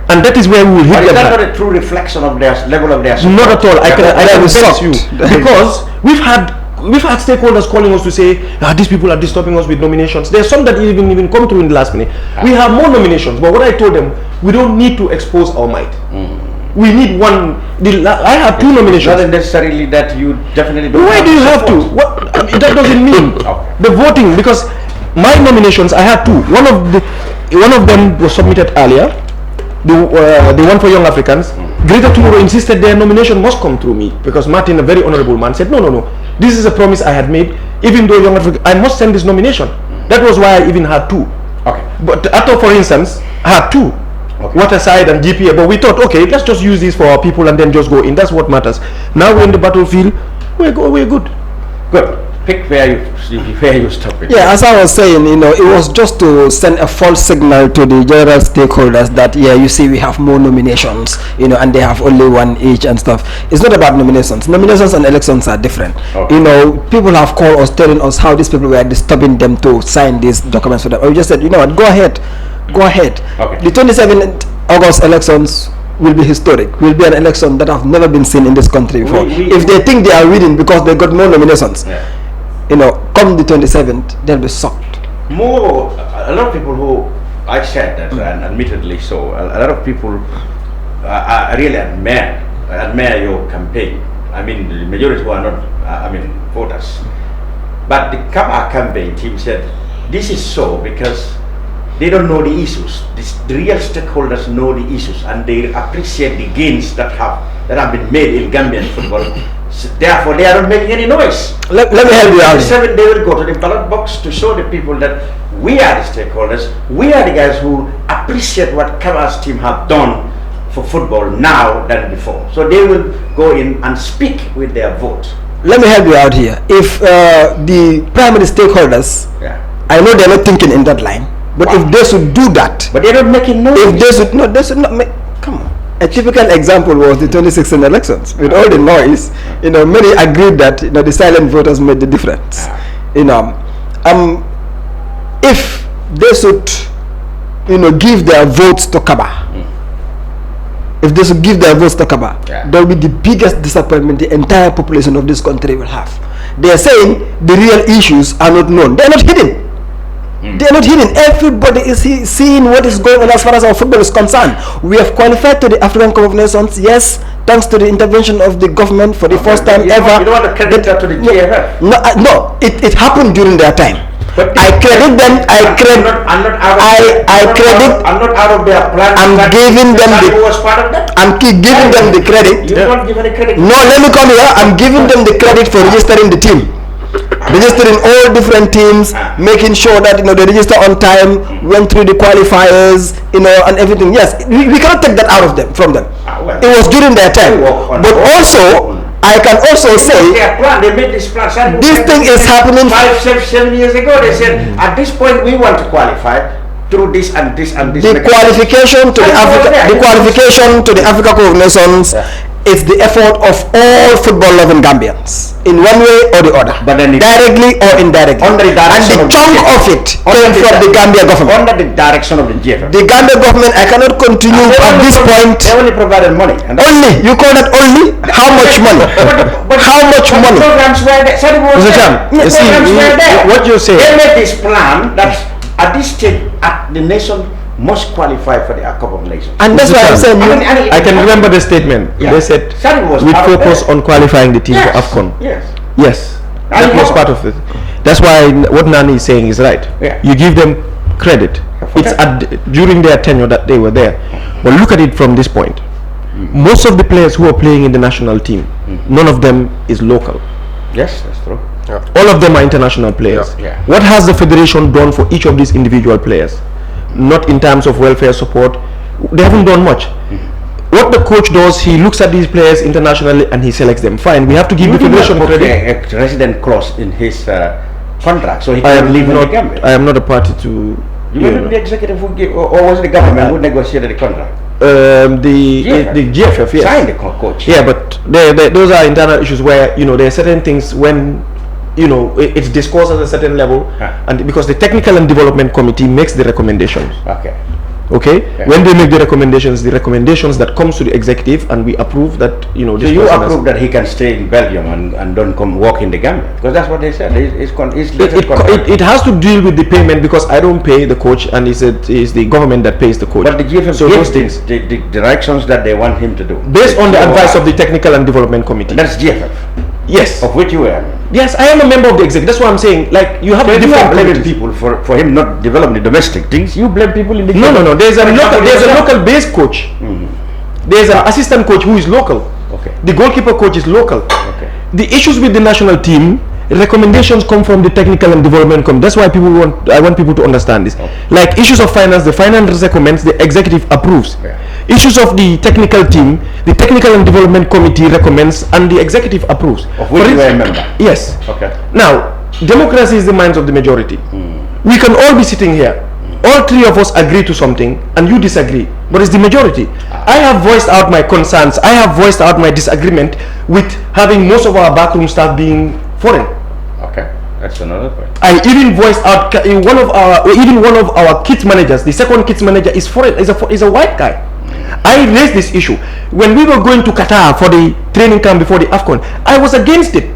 And that is where we will hit them. Is that not a true reflection of their level of their support? Not at all. I can promise you, because we've had stakeholders calling us to say, these people are disturbing us with nominations. There are some that even come through in the last minute. We have more nominations, but what I told them, we don't need to expose our might. We need one. I have 2 nominations. Not necessarily that you definitely don't. Why do you have to? What that doesn't mean. The voting, because my nominations, I had 2. One of them was submitted earlier. The one for Young Africans. Greater Tomorrow insisted their nomination must come through me, because Martin, a very honorable man, said no. This is a promise I had made. Even though Young Africa, I must send this nomination. That was why I even had 2. But Atto, for instance, I had 2. Waterside and GPA, but we thought, okay, let's just use these for our people and then just go in. That's what matters. Now we're in the battlefield. We're good. Pick where you stop it. Yeah, as I was saying, it was just to send a false signal to the general stakeholders that, you see, we have more nominations, and they have only 1 each and stuff. It's not about nominations. Nominations and elections are different. People have called us telling us how these people were disturbing them to sign these documents for them. We just said, you know what, go ahead. The 27th August elections will be historic. Will be an election that have never been seen in this country before. If they think they are winning because they got more nominations, come the 27th, they'll be shocked. A lot of people who I said that, and admittedly so, a lot of people really admire your campaign. I mean, the majority who are not, voters. But the Kaba campaign team said, this is so because they don't know the issues. The real stakeholders know the issues, and they appreciate the gains that have been made in Gambian football. Therefore, they are not making any noise. Let me help you out. They will go to the ballot box to show the people that we are the stakeholders. We are the guys who appreciate what Kama's team have done for football now than before. So they will go in and speak with their vote. Let me help you out here. If the primary stakeholders, I know they're not thinking in that line, but if they should do that, but they're not making noise. If they should not make. Come on. A typical example was the 2016 elections. With all the noise, many agreed that the silent voters made the difference. if they should, give their votes to Kaba, if they should give their votes to Kaba, that will be the biggest disappointment the entire population of this country will have. They are saying the real issues are not known. They are not hidden. They are not hidden. Everybody is seeing what is going on as far as our football is concerned. We have qualified to the African Cup of Nations, yes, thanks to the intervention of the government for the first time ever. You don't want to credit that to the GFF? No, it happened during their time. But I credit them. I'm not out of their plan. I'm giving them the credit. You won't give any credit. No, let me come here. I'm giving them the credit for registering the team. Registering all different teams, making sure that they register on time, went through the qualifiers, and everything. Yes, we cannot take that out of them from them. It was during their time. But also, I can also say they made this plan. This thing is happening 5-7 years ago. They said at this point we want to qualify through this and this and this. The qualification to the Africa Cup of Nations. It's the effort of all football-loving Gambians, in one way or the other, but then directly or indirectly. And the chunk of it came from the Gambia government. Under the direction of the GFF. The Gambia government, I cannot continue at this point. They only provided money. Only? You call that only? How much money? How much money? Programs were there. Mr. Cham, you see, what you say. They made this plan that at this stage, the nation must qualify for the Cup of Nations. And that's why I'm saying I can remember the statement. They said we focus on qualifying the team for AFCON. Yes. That was part of it. That's why what Nani is saying is right. You give them credit. It's during their tenure that they were there. But look at it from this point. Most of the players who are playing in the national team, none of them is local. Yes, that's true. All of them are international players. What has the federation done for each of these individual players? Not in terms of welfare support. They haven't done much. What the coach does, he looks at these players internationally and he selects them. Fine, we have to give the federation credit. A resident clause in his contract, so he can leave in the Gambia. I am not a party to. You were the executive who gave, or was it the government who negotiated the contract? The GFF, yes. Signed the coach. Yeah, but those are internal issues where there are certain things when it's discussed at a certain level, and because the technical and development committee makes the recommendations. Okay. When they make the recommendations that comes to the executive, and we approve that So you approve that he can stay in Belgium and don't come work in the Gambia, because that's what they said. It has to deal with the payment, because I don't pay the coach, and it's the government that pays the coach. But the GFF gives the directions that they want him to do based on the advice of the technical and development committee. That's GFF. Yes. Of which you were. Yes, I am a member of the executive. That's what I'm saying. Like, you have different blaming people for him not developing the domestic things. You blame people in the No. There's a local base coach. There's an assistant coach who is local. Okay. The goalkeeper coach is local. Okay. The issues with the national team, recommendations come from the technical and development committee. That's why I want people to understand this. Okay. Like issues of finance, the finance recommends, the executive approves. Issues of the technical team, the technical and development committee recommends, and the executive approves. Of which you are a member? Yes. Okay. Now, democracy is the minds of the majority. We can all be sitting here. All three of us agree to something, and you disagree, but it's the majority. I have voiced out my concerns. I have voiced out my disagreement with having most of our backroom staff being foreign. Okay, that's another point. I even voiced out one of our kids managers. The second kids manager is foreign. Is a white guy. I raised this issue when we were going to Qatar for the training camp before the AFCON. I was against it.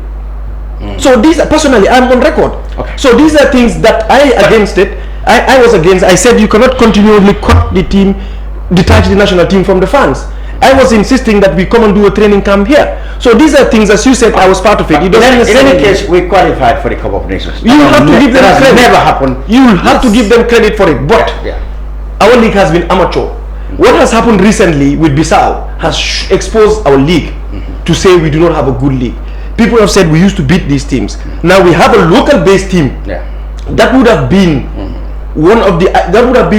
So these personally, I'm on record. Okay. So these are things that I against it. I was against. I said you cannot continually cut the team, detach the national team from the fans. I was insisting that we come and do a training camp here. So these are things, as you said, I was part of it. In any case, we qualified for the Cup of Nations. You have to give them credit. Never happened. You have to give them credit for it. But our league has been amateur. What has happened recently with Bissau has exposed our league to say we do not have a good league. People have said we used to beat these teams. Now we have a local-based team. That would have been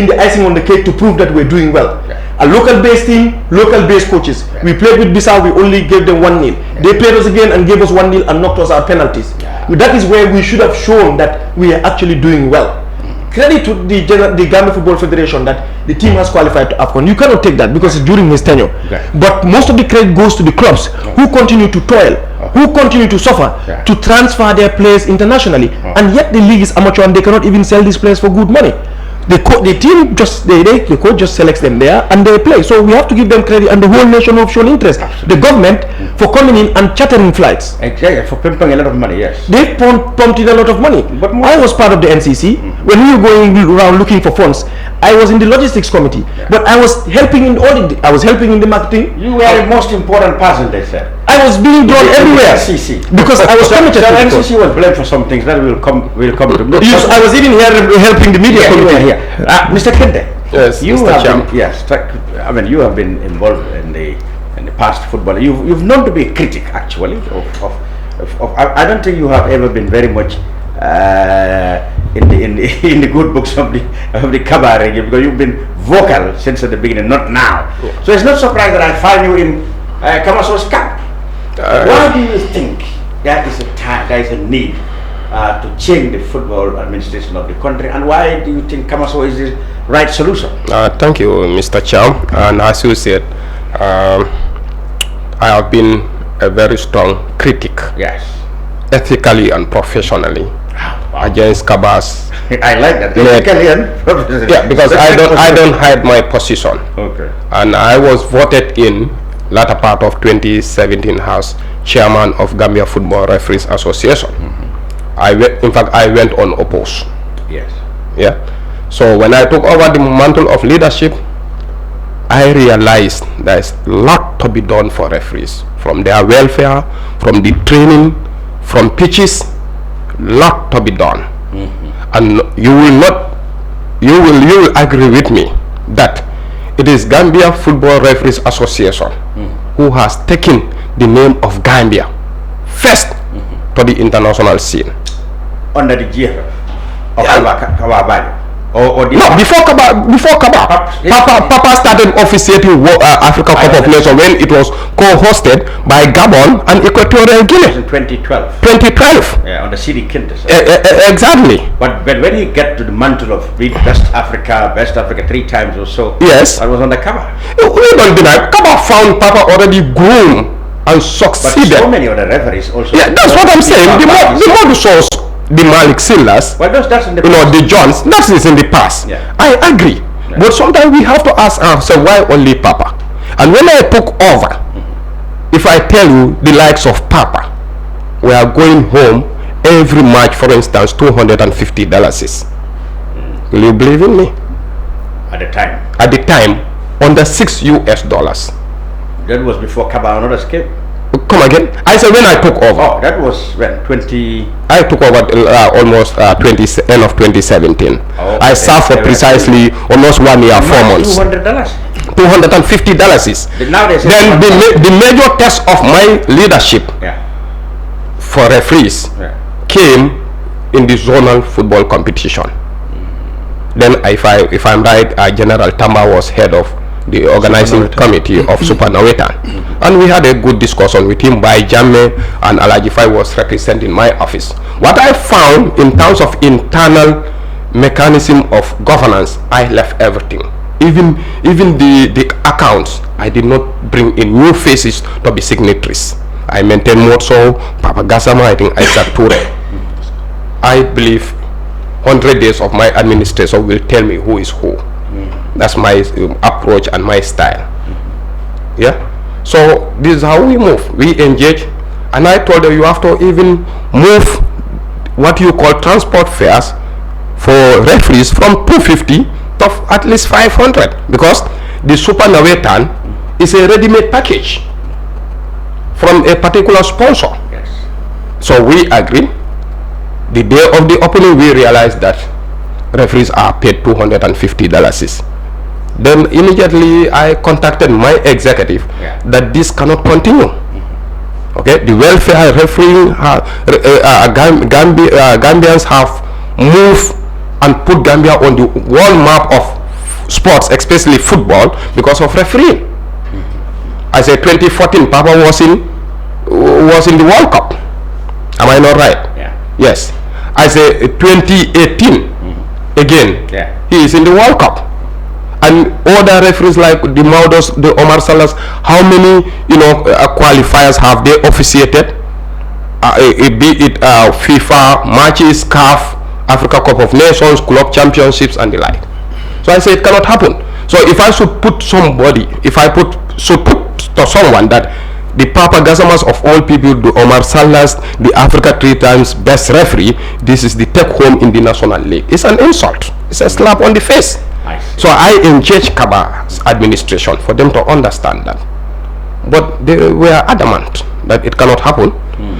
the icing on the cake to prove that we're doing well. A local-based team, local-based coaches. We played with Bissau, we only gave them 1-0. They played us again and gave us 1-0 and knocked us out penalties. That is where we should have shown that we are actually doing well. credit to the Gambia Football Federation that the team has qualified to AFCON. You cannot take that because it's during his tenure. Okay. But most of the credit goes to the clubs who continue to toil, who continue to suffer to transfer their players internationally. And yet the league is amateur and they cannot even sell these players for good money. The team just the coach just selects them there and they play. So we have to give them credit, and the whole nation have shown interest. The government for coming in and chartering flights. Exactly, for pumping a lot of money. Yes. They pumped in a lot of money. But I was part of the NCC when we were going around looking for funds. I was in the logistics committee, but I was helping in audit. I was helping in the marketing. You were the most important person, they said. I was being drawn everywhere because I was committed to it. NCC was blamed for some things that will come to. I was even here helping the media committee here. Mr. Kinteh, yes, you Mr. have Cham. been, yes, I mean you have been involved in the past football. You've known to be a critic actually of I don't think you have ever been very much in the good books of the cabaret, because you've been vocal since at the beginning, not now. Yeah. So it's not surprising that I find you in Kamaso's camp. Why do you think there is a need to change the football administration of the country, and why do you think Kamaso is the right solution? Thank you, Mr. Cham. And as you said, I have been a very strong critic, yes, ethically and professionally, against Kabas. I like that. Ethically and professionally. Yeah, because I don't hide my position. Okay. And I was voted in latter part of 2017 as chairman of Gambia Football Referees Association. In fact, I went unopposed. Yes. Yeah. So when I took over the mantle of leadership, I realized there's a lot to be done for referees, from their welfare, from the training, from pitches, lot to be done. And you will agree with me that it is Gambia Football Referees Association who has taken the name of Gambia first to the international scene. Under the GFF or no, before Kaba. Papa started officiating Africa Cup of Nations when it was co-hosted by Gabon and Equatorial Guinea. In 2012. 2012. Yeah, on the CD Kinteh. Exactly. But when you get to the mantle of being West Africa 3 times or so, yes, I was on the cover. We don't deny. Kaba found Papa already groomed and succeeded. But so many other referees also. Yeah, that's what I'm saying. The more the source, the Malik Silas, well, that's in the past. The Johns, that is in the past. Yeah. I agree. Yeah. But sometimes we have to ask ourselves, why only Papa? And when I took over, if I tell you the likes of Papa, we are going home every match, for instance, $250. Will you believe in me? At the time? At the time, under $6 US. That was before Kaba and others came. Come again? I said when I took over. Oh, that was when? 20... I took over almost end of 2017. Oh, I served for precisely almost 1 year, 4 months. $200? $250. Nowadays, then the major test of my leadership for referees came in the zonal football competition. Then if I'm right, General Tamba was head of the organizing committee of Supernawetan. And we had a good discussion with him by Jamme, and Alajifai was representing my office. What I found in terms of internal mechanism of governance, I left everything. Even the accounts, I did not bring in new faces to be signatories. I maintained Motso, Papa Gassama, I think Isaac Toure. I believe 100 days of my administration will tell me who is who. That's my approach and my style. Yeah. So this is how we move. We engage, and I told them you have to even move what you call transport fares for referees from 250 to at least 500, because the Supernawetan is a ready-made package from a particular sponsor. Yes. So we agree. The day of the opening, we realized that referees are paid $250. Then immediately I contacted my executive that this cannot continue. Okay, the welfare refereeing Gambians have moved and put Gambia on the world map of sports, especially football, because of refereeing. I said 2014 Papa was in the World Cup. Am I not right? Yeah. Yes. I say 2018 again. He is in the World Cup. And other referees like the Maudos, the Omar Salas, how many qualifiers have they officiated? Be it FIFA matches, CAF, Africa Cup of Nations, club championships, and the like. So I say it cannot happen. So if I should put somebody, should put to someone that the Papa Gazamas of all people, the Omar Salas, the Africa 3 times best referee, this is the take home in the National League. It's an insult. It's a slap on the face. So I engage Kaba's administration for them to understand that. But they were adamant that it cannot happen.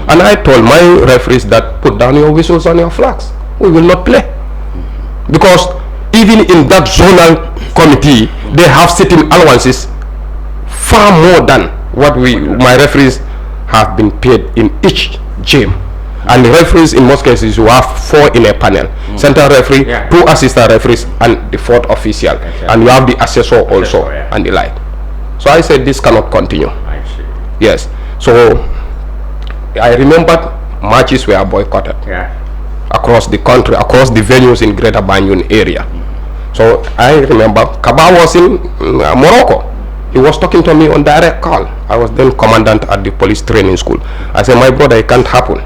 And I told my referees that put down your whistles and your flags. We will not play. Because even in that zonal committee, they have sitting allowances far more than what my referees have been paid in each gym. And the referees in most cases you have 4 in a panel. Center referee, 2 assistant referees, and the 4th official. And you have the assessor also and the like. So I said this cannot continue. Yes. So I remember matches were boycotted across the country, across the venues in Greater Banjul area. So I remember Kaba was in Morocco. He was talking to me on direct call. I was then commandant at the police training school. I said, my brother, it can't happen.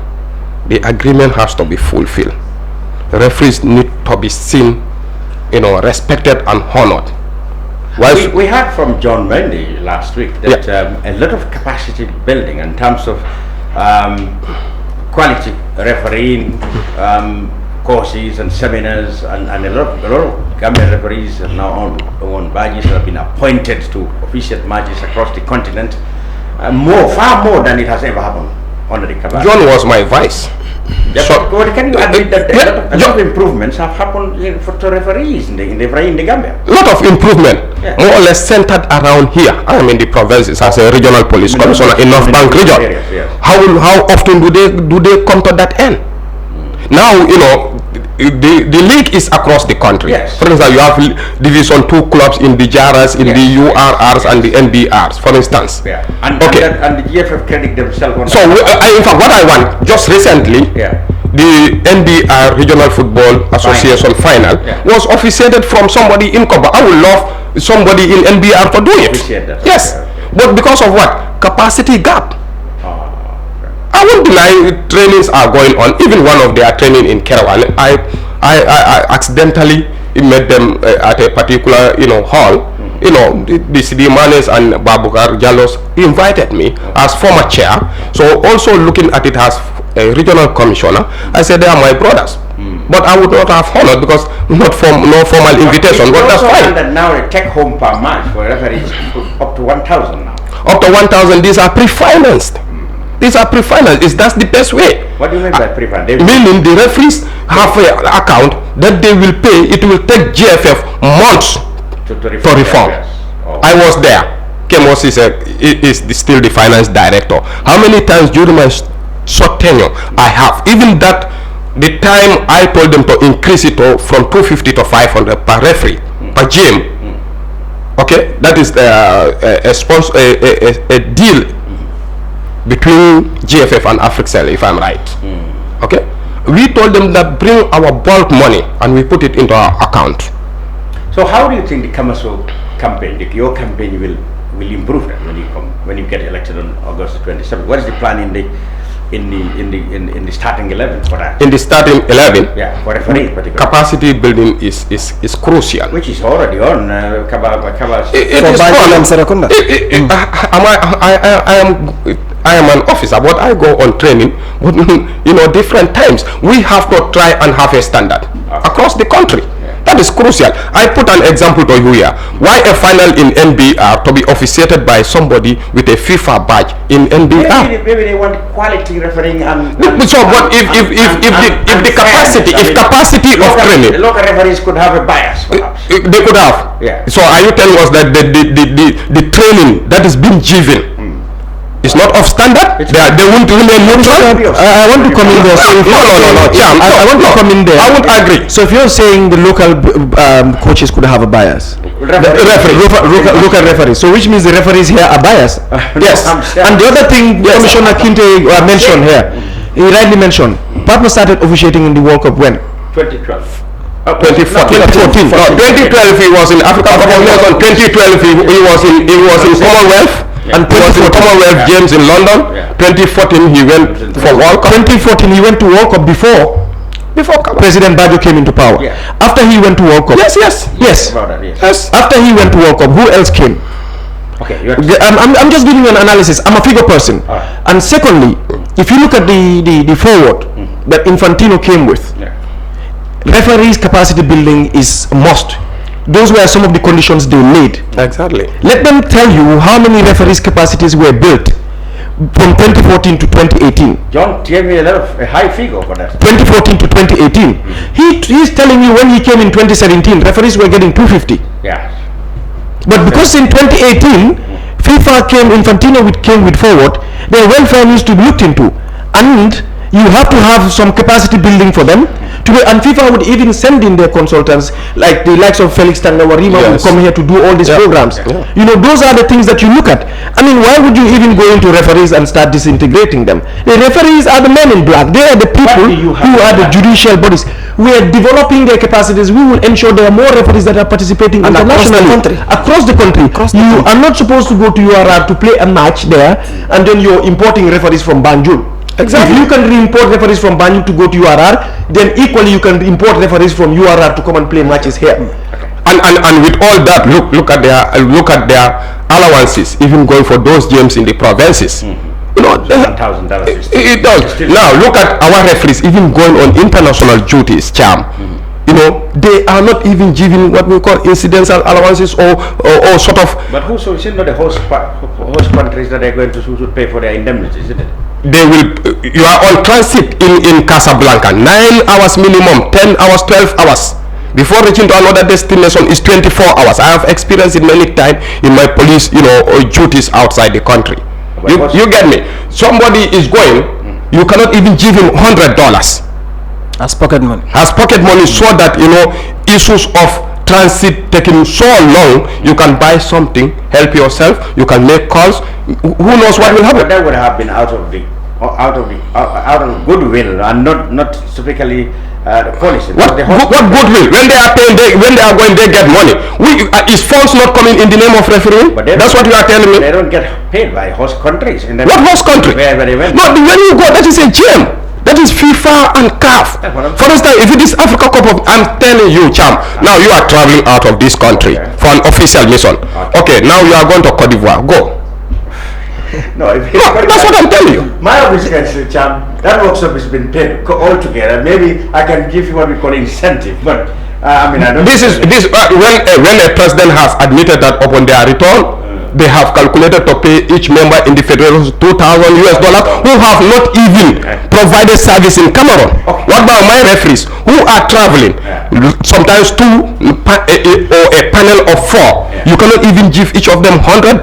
The agreement has to be fulfilled. Referees need to be seen, respected and honored. We heard from John Wendy last week that a lot of capacity building in terms of quality refereeing courses and seminars, and a lot of Gambian referees are now on badges that have been appointed to officiate matches across the continent, far more than it has ever happened under the Kabas. John was my vice. So, can you admit that a lot of improvements have happened to referees in the Gambia? A lot of improvement, more or less centered around here. I am in the provinces as a regional police commissioner in North Bank region. How often do they come to that end? Now, the league is across the country. For instance, you have Division 2 clubs in the JARAs, in the URRs and the NBRs, for instance. And the GFF credit themselves. So, in fact, what I want, just recently, the NBR Regional Football Association final was officiated from somebody in Koba. I would love somebody in NBR to do it. Yes. But because of what? Capacity gap. I won't deny trainings are going on. Even one of their training in Kerr, I accidentally met them at a particular hall. The CD Manes and Baboucar Jallos invited me as former chair. So also looking at it as a regional commissioner, I said they are my brothers. But I would not have honored because no formal invitation. But that's fine. That now a take home per match for referees up to 1,000 now. Up to 1,000. These are pre-financed. These are pre-financed. That's the best way. What do you mean by pre-financed? Meaning the referees have an account that they will pay. It will take GFF months to reform. I was there. Kamos is still the finance director. How many times during my short tenure I have, even that the time I told them to increase it from 250 to 500 per referee per gym. Okay, that is a deal between GFF and Africell, if I'm right. Okay, we told them that bring our bulk money and we put it into our account. So how do you think the Kamaso campaign, your campaign, will improve that when you get elected on August 27th? What is the plan in the starting 11 for that? In the starting 11, for referee particularly. Capacity building is crucial. Which is already on I am an officer, but I go on training, but different times. We have to try and have a standard across the country. That is crucial. I put an example to you here. Why a final in NBR to be officiated by somebody with a FIFA badge in NBR? Maybe they want quality refereeing and so, but if the capacity of training, the local referees could have a bias, perhaps. They could have. So are you telling us that the training that is being given is not of standard? They won't remain neutral? I want to come in there. So I want to come in there. I won't agree. So if you're saying the local coaches could have a bias, local referees, so which means the referees here are biased. Yes. And the other thing Commissioner Kinteh mentioned here, he rightly mentioned, Papa started officiating in the World Cup when? 2012. 2014. No, 2012 he was in African Cup of Nations. 2012 he was in Commonwealth. Yeah. And he was in Commonwealth Games in London. 2014 he went for World Cup. 2014 he went to World Cup before President Bajo came into power. Yeah. After he went to World Cup. Yes. After he went to World Cup, who else came? Okay. I'm just giving you an analysis. I'm a figure person. Right. And secondly, if you look at the forward that Infantino came with, referees capacity building is a must. Those were some of the conditions they laid. Exactly. Let them tell you how many referees capacities were built from 2014 to 2018. John gave me a high figure for that. 2014 to 2018. He's telling you when he came in 2017, referees were getting 250. Yeah. But because in 2018, FIFA Infantino came with forward, their welfare needs to be looked into. And you have to have some capacity building for them. And FIFA would even send in their consultants, like the likes of Felix Tangawarima will come here to do all these programs. You know, those are the things that you look at. I mean, why would you even go into referees and start disintegrating them? The referees are the men in black. They are the people who are the judicial bodies. We are developing their capacities. We will ensure there are more referees that are participating internationally. Across the country. You are not supposed to go to URR to play a match there and then you're importing referees from Banjul. Exactly. If you can re-import referees from Banjul to go to URR, then equally you can import referees from URR to come and play matches here. And with all that, look at their allowances, even going for those games in the provinces. You know, $1,000. It does. Now look at our referees, even going on international duties, Cham. You know, they are not even giving what we call incidental allowances or sort of. But who? So it's not the host countries that are going to should pay for their indemnities, isn't it? They will. You are on transit in Casablanca, 9 hours minimum, 10 hours, 12 hours. Before reaching to another destination is 24 hours. I have experienced it many times in my police, duties outside the country. You get me? Somebody is going, you cannot even give him $100 as pocket money. So that issues of transit taking so long, you can buy something, help yourself, you can make calls. Who knows what will happen? But that would have been out of goodwill and not typically the policy. What goodwill? When they are paying, when they are going, they get money. Is funds not coming in the name of refereeing? That's what you are telling me. They don't get paid by host countries. What host country? Where they went. No, when you go, that is a GM. That is FIFA and CAF. For instance, if it is Africa Cup of, I'm telling you, Cham, now you are traveling out of this country for an official mission. Okay, now you are going to Cote d'Ivoire. Go. No, that's what I'm telling you. My office can say, Cham, that workshop has been paid all together. Maybe I can give you what we call incentive, but I mean, I don't. This when a president has admitted that upon their return, they have calculated to pay each member in the federation $2,000 who have not even provided service in Cameroon. What about my referees who are traveling? Sometimes 2 or a panel of 4. You cannot even give each of them $100.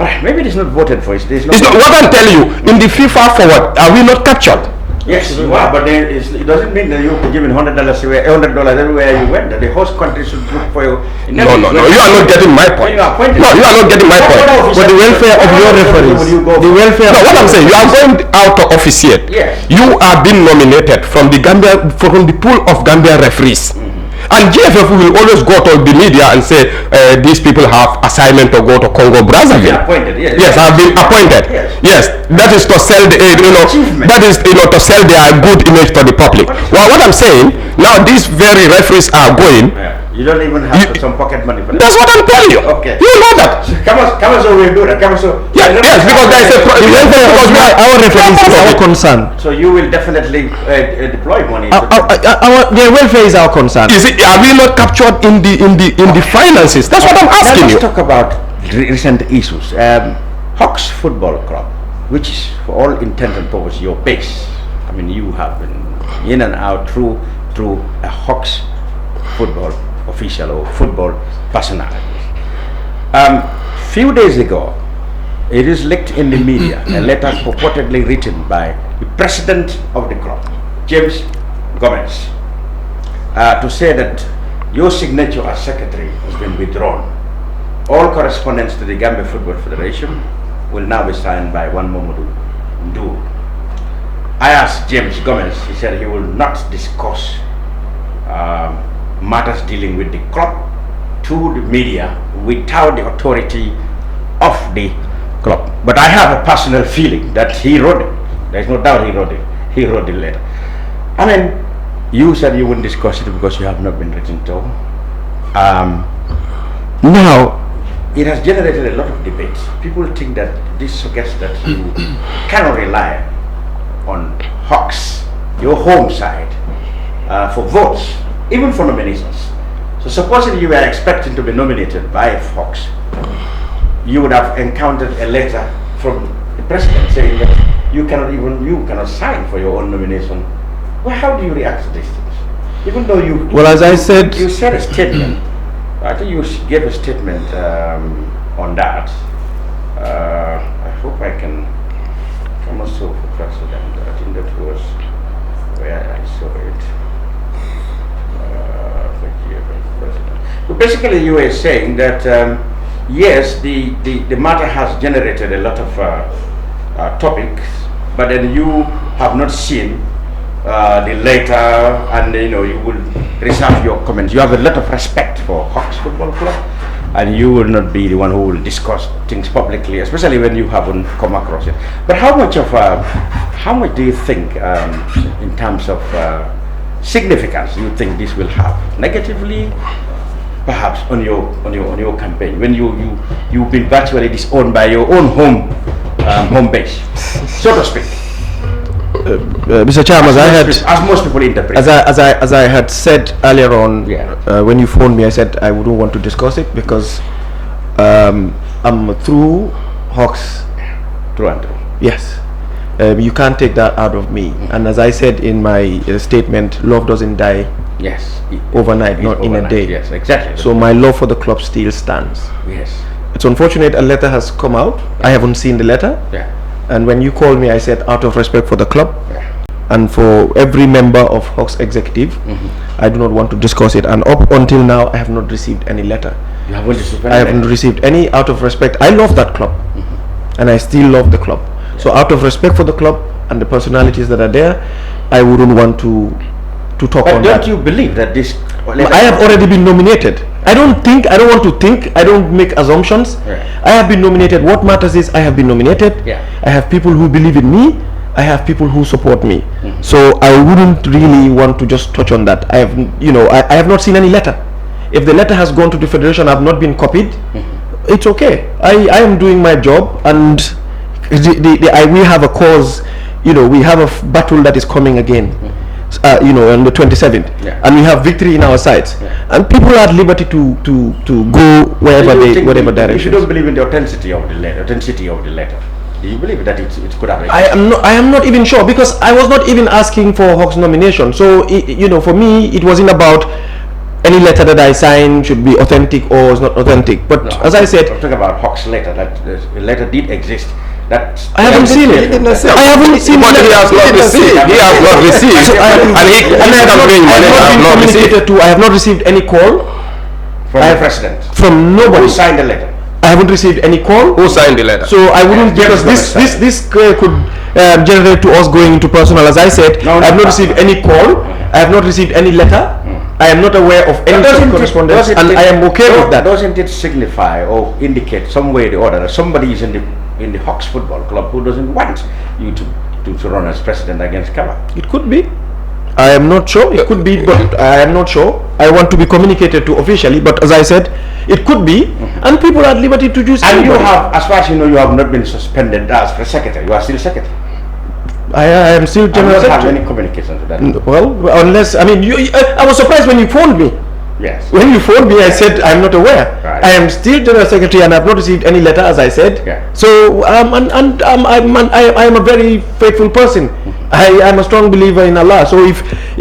Alright, maybe it is not voted for. It's not what I'm telling you. In the FIFA forward, are we not captured? Yes, you are, but it doesn't mean that you're giving $100 everywhere you went. The host country should look for you. No, you are not getting my point. No, you are not getting my point. But the welfare of your referees, No, what I'm saying, you are going out to officiate. Yes. You are being nominated from the pool of Gambia referees. And GFF will always go to the media and say these people have assignment to go to Congo Brazzaville. Yes, have been appointed. Yes, that is to sell the that is to sell their good image to the public. Well, what I'm saying now, these very referees are going. You don't even have some pocket money for that. That's what I'm telling you. Okay. You know that. Kamaso will do that. Kamaso. Yes, because there is our referees is our concern. So you will definitely deploy money. Their welfare is our concern. Are we not captured in the finances? That's what I'm asking you. Let's talk about recent issues. Hawks Football Club, which is for all intent and purpose your base. I mean, you have been in and out through a Hawks football official or football personality. Few days ago, it is leaked in the media a letter purportedly written by the president of the club, James Gomez, to say that your signature as secretary has been withdrawn. All correspondence to the Gambia Football Federation will now be signed by one Mamadou Ndu. I asked James Gomez, he said he will not discuss matters dealing with the club to the media without the authority of the club. But I have a personal feeling that he wrote it. There's no doubt he wrote it. He wrote the letter. I mean, you said you wouldn't discuss it because you have not been written to. Now, it has generated a lot of debates. People think that this suggests that you cannot rely on Hawks, your home side, for votes, even for nominations. So supposedly you were expecting to be nominated by Hawks, you would have encountered a letter from the president saying that you cannot sign for your own nomination. Well, how do you react to these things? Even though you... Well, as I said... You said a statement. I think you gave a statement on that. I hope I can... Kamaso for president. I think that was where I saw it. For GFF president. So basically you were saying that yes, the matter has generated a lot of topics, but then you have not seen the letter, and you will reserve your comments. You have a lot of respect for Hawks Football Club, and you will not be the one who will discuss things publicly, especially when you haven't come across it. But how much do you think, in terms of significance, you think this will have negatively, perhaps on your campaign, when you've been virtually disowned by your own home base, so to speak? Mr. Cham, as most people interpret, as I had said earlier on, when you phoned me, I said I wouldn't want to discuss it because I'm through Hawks. Through and through. Yes. You can't take that out of me. And as I said in my statement, love doesn't die. Yes. Overnight, not in a day. Yes, exactly. So my love for the club still stands. Yes. It's unfortunate a letter has come out. I haven't seen the letter. Yeah. And when you called me, I said out of respect for the club and for every member of Hawks executive, I do not want to discuss it. And up until now, I have not received any letter. You haven't received any? I haven't received any. Out of respect, I love that club, and I still love the club. So out of respect for the club and the personalities that are there, I wouldn't want to talk on that. But don't you believe that this... I have already been nominated. I don't want to think, I don't make assumptions. I have been nominated. What matters is I have been nominated. I have people who believe in me. I have people who support me. So I wouldn't really want to just touch on that. I have not seen any letter. If the letter has gone to the federation, I have not been copied, it's okay. I am doing my job, and we have a cause, we have a battle that is coming again. On the 27th, and we have victory in our sights, and people are at liberty to go whatever direction. If you don't believe in the authenticity of the letter, do you believe that it could have? I am not even sure, because I was not even asking for Hawks nomination. So for me, it wasn't about any letter that I sign should be authentic or is not authentic. But no, as I said, I'm talking about Hawks' letter. That the letter did exist. I haven't seen it. I haven't seen it. He has not received. He has not received. I have not received any call from the president. From nobody. Who signed the letter? I haven't received any call. Who signed the letter? So I wouldn't, because this could generate to us going into personal. As I said, I have not received any call. I have not received any letter. I am not aware of any correspondence, and I am okay with that. Doesn't it signify or indicate some way or the other that somebody is in the Hawks Football Club who doesn't want you to run as president against Kerr? It could be. I am not sure. It could be, but I am not sure. I want to be communicated to officially, but as I said, it could be, and people are at liberty to choose. And you have, as far as you know, you have not been suspended as press secretary. You are still secretary. I am still general secretary. I don't have any communication to that. Well, unless, I mean, I was surprised when you phoned me. Yes. When you phoned me, I said I'm not aware. Right. I am still general secretary, and I have not received any letter, as I said. Yeah. So I am a very faithful person. I am a strong believer in Allah. So if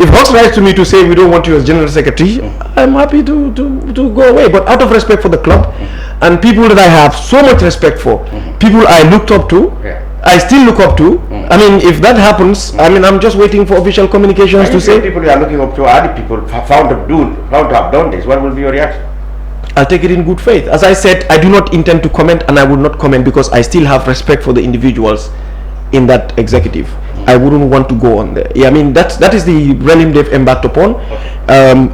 Hawks writes to me to say we don't want you as general secretary, I'm happy to go away. But out of respect for the club and people that I have so much respect for, people I looked up to, I still look up to. I mean, if that happens, I mean, I'm just waiting for official communications to say. People you are looking up to are the people found to have done this. What will be your reaction? I'll take it in good faith. As I said, I do not intend to comment, and I will not comment because I still have respect for the individuals in that executive. I wouldn't want to go on there. Yeah, I mean that is the realm they've embarked upon.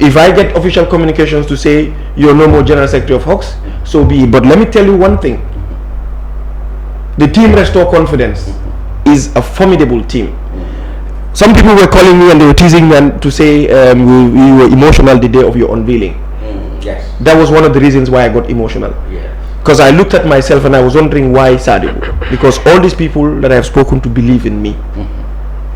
If I get official communications to say you're no more General Secretary of Hawks, so be it. But let me tell you one thing. The team Restore Confidence is a formidable team. Some people were calling me and they were teasing me to say we were emotional the day of your unveiling. Yes. That was one of the reasons why I got emotional. Because I looked at myself and I was wondering why Sadibou. Because all these people that I have spoken to believe in me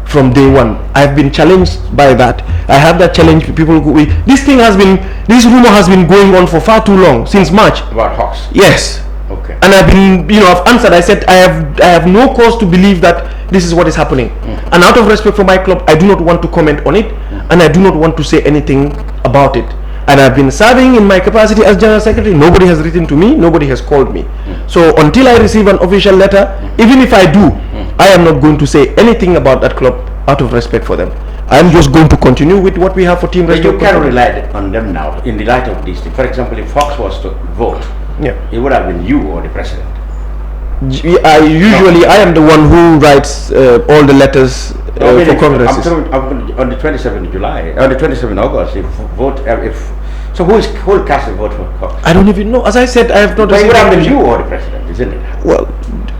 from day one. I've been challenged by that. I have that challenge. People, this rumor has been going on for far too long, since March. About Hawks? Yes. Okay. And I've been, I've answered. I said I have no cause to believe that this is what is happening. And out of respect for my club, I do not want to comment on it, and I do not want to say anything about it. And I've been serving in my capacity as General Secretary. Nobody has written to me. Nobody has called me. So until I receive an official letter, even if I do, I am not going to say anything about that club out of respect for them. I am just going to continue with what we have for Team Restore. You can rely on them now in the light of these things. For example, if Fox was to vote, it would have been you or the president. I am the one who writes all the letters for congresses. On the 27th of July, on the 27th of August, so who will cast a vote for Fox? I don't even know. As I said, I have not. But it would have been you or the president, isn't it? Well,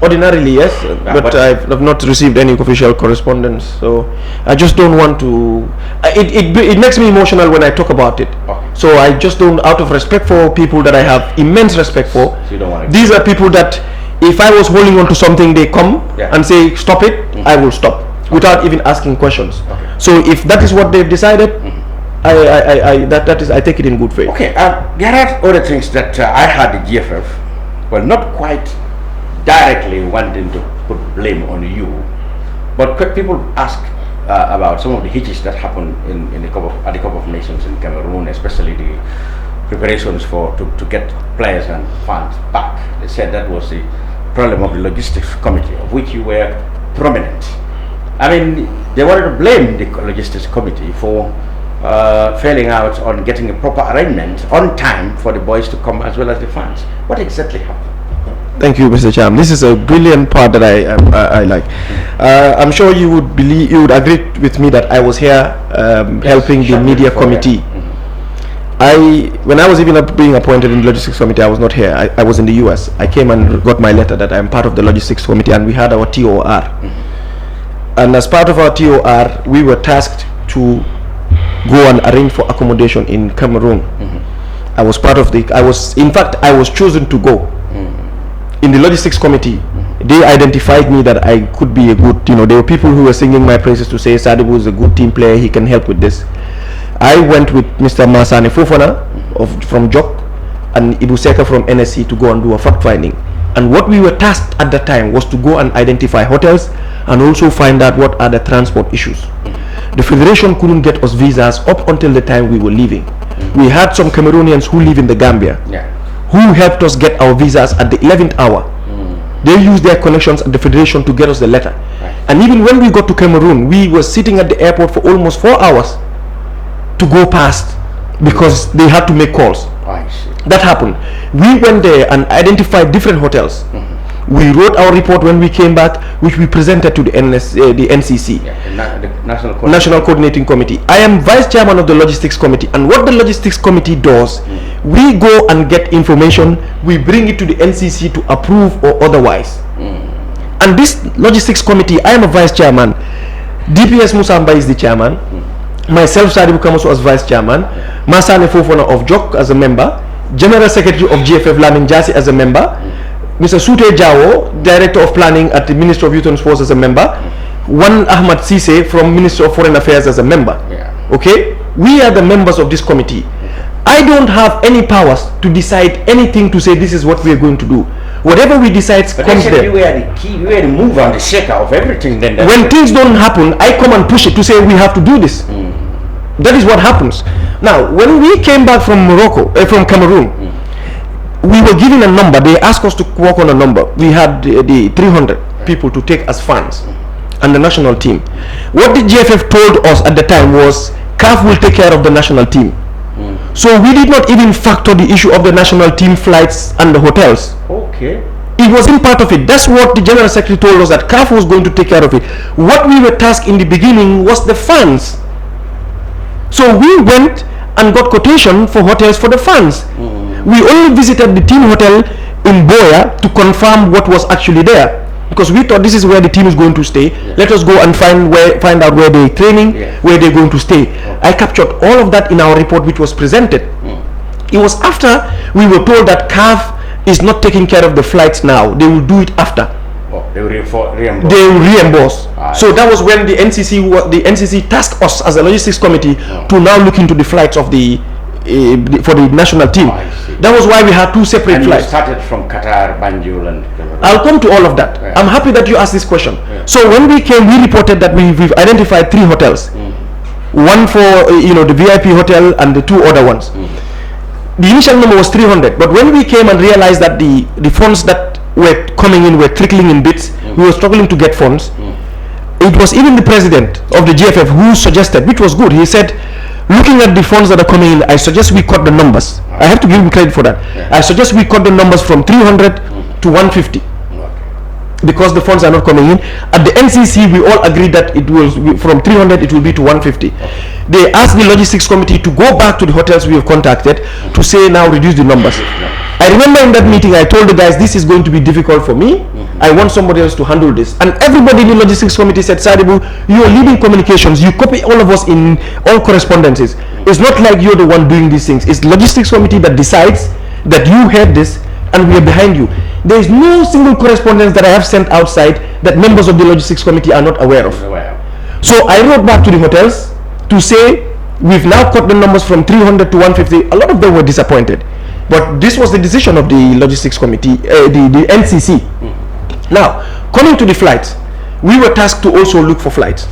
ordinarily yes, but I have not received any official correspondence. So I just don't want to. It makes me emotional when I talk about it. Okay. So I just don't, out of respect for people that I have immense respect for. So you don't want to. These are people that, if I was holding on to something, they come and say stop it, I will stop without even asking questions. Okay. So if that is what they've decided, I take it in good faith. Okay, there are other things that I had the GFF, well, not quite directly wanting to put blame on you, but people ask about some of the hitches that happened at the Cup of Nations in Cameroon, especially the preparations to get players and fans back. They said that was the problem of the logistics committee, of which you were prominent. I mean, they wanted to blame the logistics committee for failing out on getting a proper arrangement on time for the boys to come as well as the fans. What exactly happened? Thank you, Mr. Cham. This is a brilliant part that I like. I'm sure you would agree with me that I was here helping the media committee. When I was even being appointed in the logistics committee, I was not here. I was in the US. I came and got my letter that I'm part of the logistics committee, and we had our TOR. And as part of our TOR, we were tasked to go and arrange for accommodation in Cameroon. I was part of I was chosen to go. In the logistics committee, they identified me that I could be a good, there were people who were singing my praises to say Sadibou is a good team player, he can help with this. I went with Mr. Masane Fofana from JOC and Ibu Seka from NSC to go and do a fact finding. And what we were tasked at that time was to go and identify hotels and also find out what are the transport issues. The Federation couldn't get us visas up until the time we were leaving. We had some Cameroonians who live in the Gambia who helped us get our visas at the 11th hour. They used their connections at the Federation to get us the letter. And even when we got to Cameroon, we were sitting at the airport for almost 4 hours to go past because they had to make calls. That happened. We went there and identified different hotels. We wrote our report when we came back, which we presented to the NCC, the National Coordinating Committee. I am Vice Chairman of the Logistics Committee, and what the Logistics Committee does, we go and get information, we bring it to the NCC to approve or otherwise. And this Logistics Committee, I am a Vice Chairman, DPS Musamba is the Chairman, myself Sadibou Kamaso as Vice Chairman, Masane Fofana of JOC as a member, General Secretary of GFF Lamin as a member, Mr. Sute Jawo, Director of Planning at the Ministry of Youth and Sports as a member, one Ahmad Sise from Ministry of Foreign Affairs as a member. Okay, we are the members of this committee. I don't have any powers to decide anything to say this is what we are going to do. Whatever we decide comes there. You were the key, you were the mover and the shaker of everything. Then when things don't happen, I come and push it to say we have to do this. That is what happens. Now, when we came back from from Cameroon, we were given a number. They asked us to work on a number. We had the 300 people to take as fans and the national team. What the GFF told us at the time was CAF will take care of the national team. So we did not even factor the issue of the national team flights and the hotels It wasn't part of it. That's what the General Secretary told us, that CAF was going to take care of it. What we were tasked in the beginning was the funds. So we went and got quotation for hotels for the funds. We only visited the team hotel in Boya to confirm what was actually there, because we thought this is where the team is going to stay. Let us go and find out where they're training, where they're going to stay. I captured all of that in our report, which was presented. It was after we were told that CAF is not taking care of the flights now. They will do it after. They will reimburse. They will reimburse. So that was when the NCC tasked us as a logistics committee to now look into the flights of for the national team. That was why we had two separate flights. You started from Qatar, Banjul, and I'll come to all of that. I'm happy that you asked this question. So when we came, we reported that we've identified 3 hotels. One for the VIP hotel and the 2 other ones. The initial number was 300, but when we came and realized that the funds that were coming in were trickling in bits, we were struggling to get funds. It was even the president of the GFF who suggested, which was good. He said, looking at the funds that are coming in, I suggest we cut the numbers. I have to give him credit for that. I suggest we cut the numbers from 300 to 150. Because the funds are not coming in. At the NCC, we all agreed that it will, from 300 it will be to 150. They asked the logistics committee to go back to the hotels we have contacted to say now reduce the numbers. I remember in that meeting I told the guys, this is going to be difficult for me. I want somebody else to handle this. And everybody in the logistics committee said, Sadibou, you are leading communications. You copy all of us in all correspondences. It's not like you're the one doing these things. It's the logistics committee that decides that you heard this and we are behind you. There is no single correspondence that I have sent outside that members of the logistics committee are not aware of. So I wrote back to the hotels to say we've now cut the numbers from 300 to 150. A lot of them were disappointed, but this was the decision of the logistics committee, the NCC. Now, coming to the flights, we were tasked to also look for flights.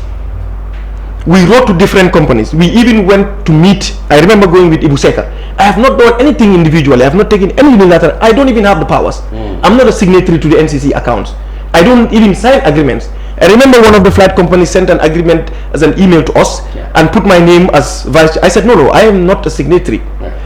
We wrote to different companies. We even went to meet, I remember going with Ibuseka. I have not done anything individually. I have not taken any unilateral. I don't even have the powers. I'm not a signatory to the NCC accounts. I don't even sign agreements. I remember one of the flight companies sent an agreement as an email to us and put my name as vice. I said, no, I am not a signatory.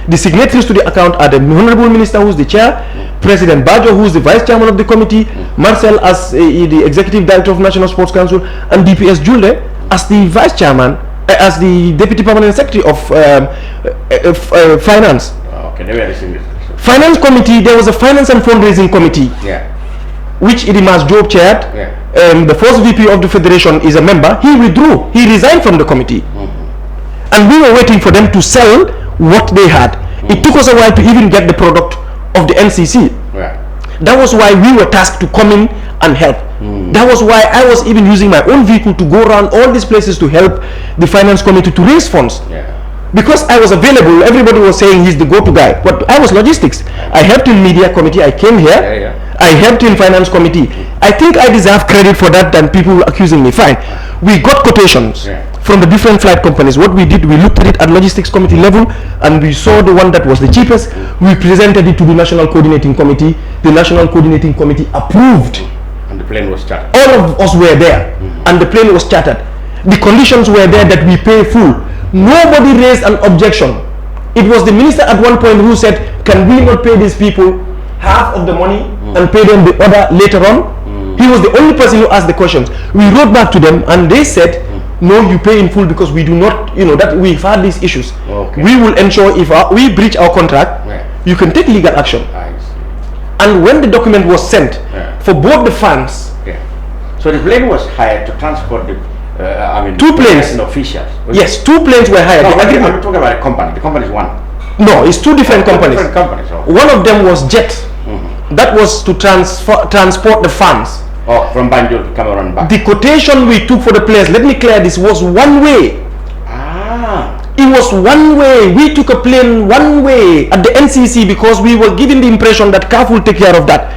The signatories to the account are the Honorable Minister, who's the chair, President Bajo, who's the vice chairman of the committee, Marcel as the executive director of National Sports Council, and DPS Julde as the vice chairman, as the deputy permanent secretary of finance. Okay, they were the signatories. Finance committee, there was a finance and fundraising committee, which Idimas Job chaired. The first VP of the federation is a member. He withdrew. He resigned from the committee. And we were waiting for them to sell what they had. It took us a while to even get the product of the NCC. That was why we were tasked to come in and help. That was why I was even using my own vehicle to go around all these places to help the finance committee to raise funds. Because I was available, everybody was saying he's the go-to guy. But I was logistics. I helped in media committee. I came here. I helped in finance committee. I think I deserve credit for that than people accusing me. Fine. We got quotations from the different flight companies. What we did, we looked at it at logistics committee level and we saw the one that was the cheapest. We presented it to the national coordinating committee. The national coordinating committee approved. And the plane was chartered. All of us were there and the plane was chartered. The conditions were there that we pay full. Nobody raised an objection. It was the minister at one point who said, can we not pay these people half of the money and pay them the other later on? He was the only person who asked the questions. We wrote back to them and they said, no, you pay in full because we do not, that we've had these issues. We will ensure if we breach our contract, you can take legal action. And when the document was sent for both the funds. So the plane was hired to transport the, 2 planes. Officials. Yes, 2 planes were hired. No, I'm talking about a company. The company is one. No, it's 2 different companies. Different companies. One of them was Jet. That was to transport the funds. From Banjul to Cameroon back. The quotation we took for the place, let me clear this, was one way. It was one way. We took a plane one way at the NCC because we were given the impression that CAF will take care of that.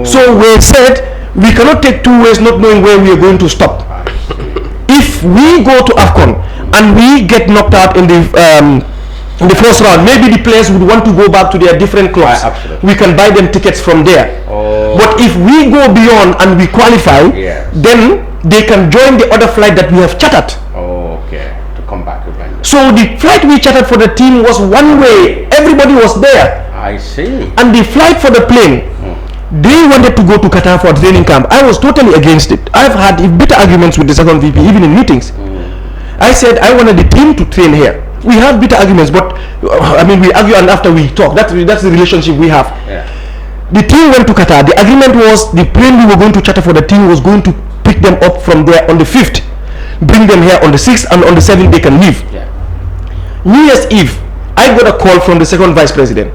So we said we cannot take 2 ways not knowing where we are going to stop. If we go to AFCON and we get knocked out in the first round, maybe the players would want to go back to their different clubs. We can buy them tickets from there. But if we go beyond and we qualify, then they can join the other flight that we have chartered. To come back to Banjul. So the flight we chartered for the team was one way. Everybody was there. I see. And the flight for the plane, They wanted to go to Qatar for a training camp. I was totally against it. I've had bitter arguments with the second VP, even in meetings. I said I wanted the team to train here. We had bitter arguments, but I mean, we argue and after we talk. That's the relationship we have. Yeah. The team went to Qatar. The agreement was the plane we were going to charter for the team was going to pick them up from there on the 5th, bring them here on the 6th, and on the 7th they can leave. Yeah. New Year's Eve, I got a call from the second vice president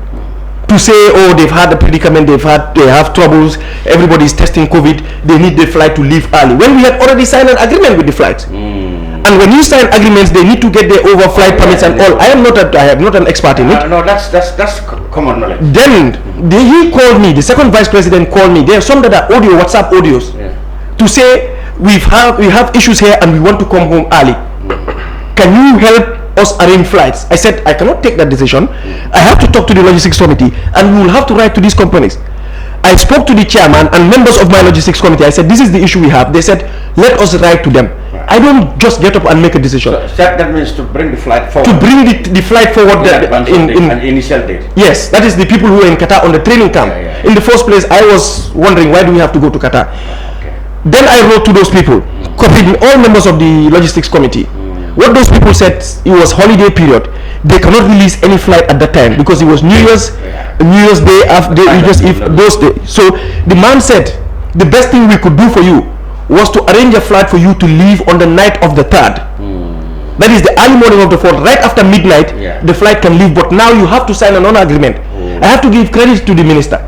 to say, oh, they've had a predicament, they have troubles, everybody is testing COVID, they need the flight to leave early. When we had already signed an agreement with the flights. And when you sign agreements, they need to get their overflight permits and all. I am not an expert in it. No, that's common knowledge. Then he called me, the second vice president called me. There are some that are WhatsApp audios, to say we have issues here and we want to come home early. Can you help us arrange flights? I said I cannot take that decision. I have to talk to the logistics committee and we will have to write to these companies. I spoke to the chairman and members of my logistics committee. I said this is the issue we have. They said let us write to them. I don't just get up and make a decision. So that means to bring the flight forward. To bring the flight forward in an initial date. Yes, that is the people who are in Qatar on the training camp. In the first place, I was wondering why do we have to go to Qatar. Then I wrote to those people, copied all members of the logistics committee. What those people said, it was holiday period. They cannot release any flight at that time because it was New Year's Day after New Year's Eve, those days. So the man said, the best thing we could do for you was to arrange a flight for you to leave on the night of the 3rd. That is the early morning of the 4th. Right after midnight, the flight can leave. But now you have to sign another agreement. I have to give credit to the minister.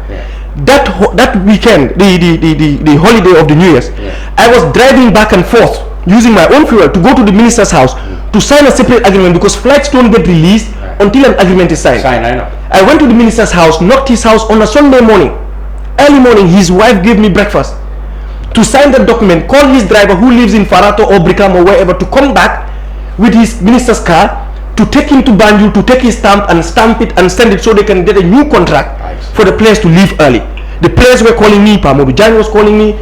That weekend, the holiday of the New Year's, I was driving back and forth using my own fuel to go to the minister's house to sign a separate agreement because flights don't get released until an agreement is signed. I went to the minister's house, knocked his house on a Sunday morning. Early morning, his wife gave me breakfast. To sign that document, call his driver who lives in Fatou or Brikam or wherever to come back with his minister's car to take him to Banjul to take his stamp and stamp it and send it so they can get a new contract for the players to leave early. The players were calling me, Pamobijan was calling me,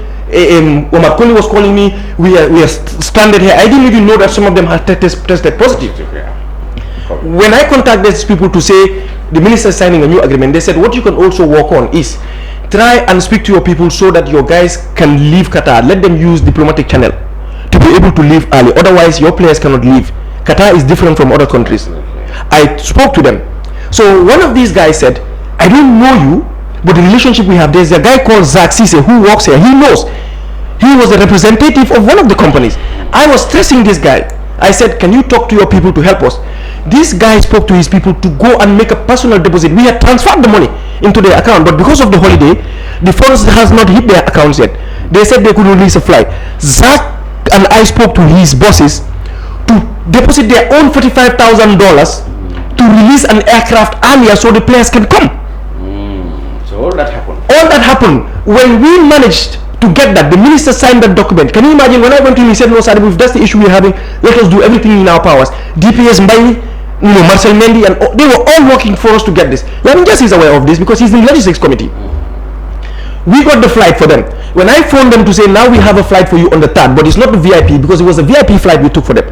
Omar Koli was calling me, we are stranded here. I didn't even know that some of them had tested positive. When I contacted these people to say the minister is signing a new agreement, they said what you can also work on is try and speak to your people so that your guys can leave Qatar. Let them use diplomatic channel to be able to leave early. Otherwise, your players cannot leave. Qatar is different from other countries. I spoke to them. So one of these guys said, I don't know you, but the relationship we have, there's a guy called Zach Sise who works here. He knows. He was a representative of one of the companies. I was stressing this guy. I said, can you talk to your people to help us? This guy spoke to his people to go and make a personal deposit. We had transferred the money into their account, but because of the holiday, the funds has not hit their accounts yet. They said they could release a flight. Zach and I spoke to his bosses to deposit their own $45,000 to release an aircraft earlier so the players can come. So all that happened. All that happened. When we managed to get that, the minister signed that document. Can you imagine when I went to him, he said, no, Sadibou, if that's the issue we're having, let us do everything in our powers. DPS Mbaye, Marcel Mendy, and they were all working for us to get this. Lamin just is aware of this because he's in the logistics committee. We got the flight for them. When I phoned them to say, now we have a flight for you on the 3rd, but it's not the VIP because it was a VIP flight we took for them.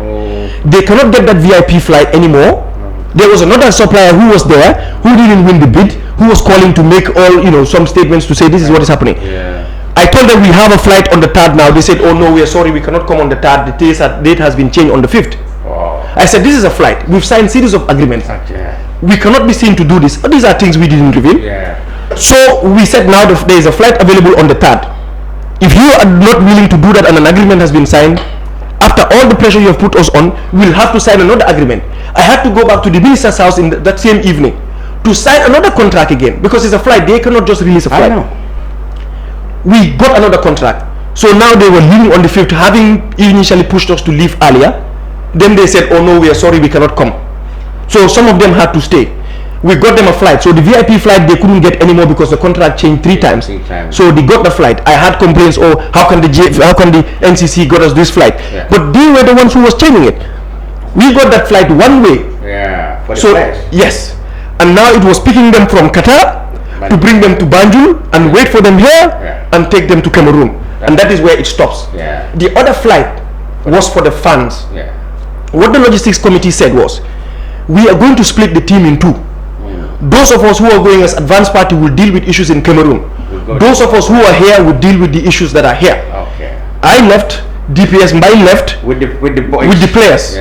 They cannot get that VIP flight anymore. There was another supplier who was there, who didn't win the bid, who was calling to make all, some statements to say this is what is happening. I told them we have a flight on the 3rd now. They said, oh no, we are sorry, we cannot come on the 3rd. The date has been changed on the 5th. I said, this is a flight. We've signed series of agreements. We cannot be seen to do this. These are things we didn't reveal. So we said now there is a flight available on the 3rd. If you are not willing to do that and an agreement has been signed, after all the pressure you have put us on, we'll have to sign another agreement. I had to go back to the minister's house in that same evening to sign another contract again because it's a flight. They cannot just release a flight. We got another contract. So now they were leaving on the 5th, having initially pushed us to leave earlier. Then they said, oh no, we are sorry, we cannot come. So some of them had to stay. We got them a flight. So the VIP flight they couldn't get anymore because the contract changed 3 times. So they got the flight. I had complaints, oh, how can the NCC got us this flight? But they were the ones who was changing it. We got that flight one way. For the so flight. Yes. And now it was picking them from Qatar to bring them to Banjul and wait for them here and take them to Cameroon. And that is where it stops. The other flight was for the fans. What the logistics committee said was, we are going to split the team in 2. Those of us who are going as advanced party will deal with issues in Cameroon. Those of us who are here will deal with the issues that are here. Okay. I left, DPS Mbai left with the boys, with the players,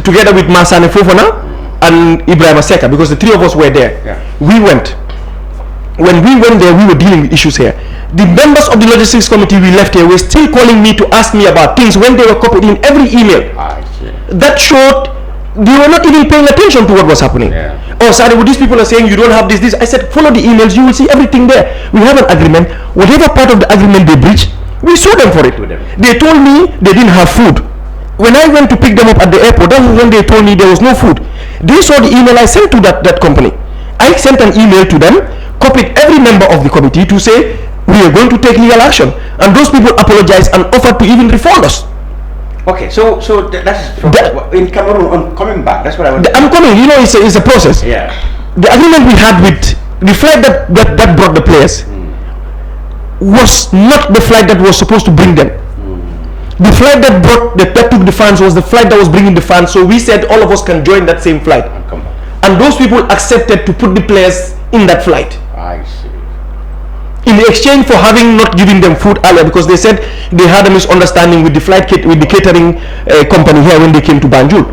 together with Masane Fofana and Ibrahim Seka, because the three of us were there. We went. When we went there, we were dealing with issues here. The members of the logistics committee we left here were still calling me to ask me about things when they were copied in every email. That showed they were not even paying attention to what was happening. Oh, Sadibou, these people are saying you don't have this. I said, follow the emails, you will see everything there. We have an agreement. Whatever part of the agreement they breached, we sued them for it. They told me they didn't have food. When I went to pick them up at the airport, that was when they told me there was no food. They saw the email I sent to that company. I sent an email to them, copied every member of the committee to say we are going to take legal action, and those people apologized and offered to even refund us. Okay, so that's in Cameroon. On coming back, that's what I want. I'm coming. You know, it's a process. Yeah. The agreement we had with the flight that brought the players was not the flight that was supposed to bring them. The flight that took the fans was the flight that was bringing the fans. So we said all of us can join that same flight, and those people accepted to put the players in that flight. I see. In exchange for having not given them food earlier, because they said they had a misunderstanding with the catering company here when they came to Banjul.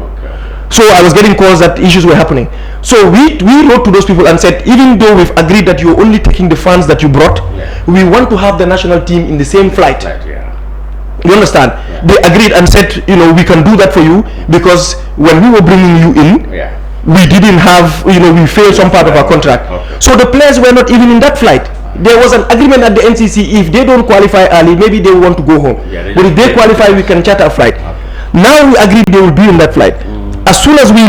So I was getting calls that issues were happening. So we wrote to those people and said, even though we've agreed that you're only taking the funds that you brought, we want to have the national team in the same flight. You understand? They agreed and said, you know, we can do that for you, because when we were bringing you in, we didn't have, you know, we failed some part of our contract. So the players were not even in that flight. There was an agreement at the NCC, if they don't qualify early, maybe they want to go home. But if they qualify, we can charter a flight. Now we agreed they will be in that flight. As soon as we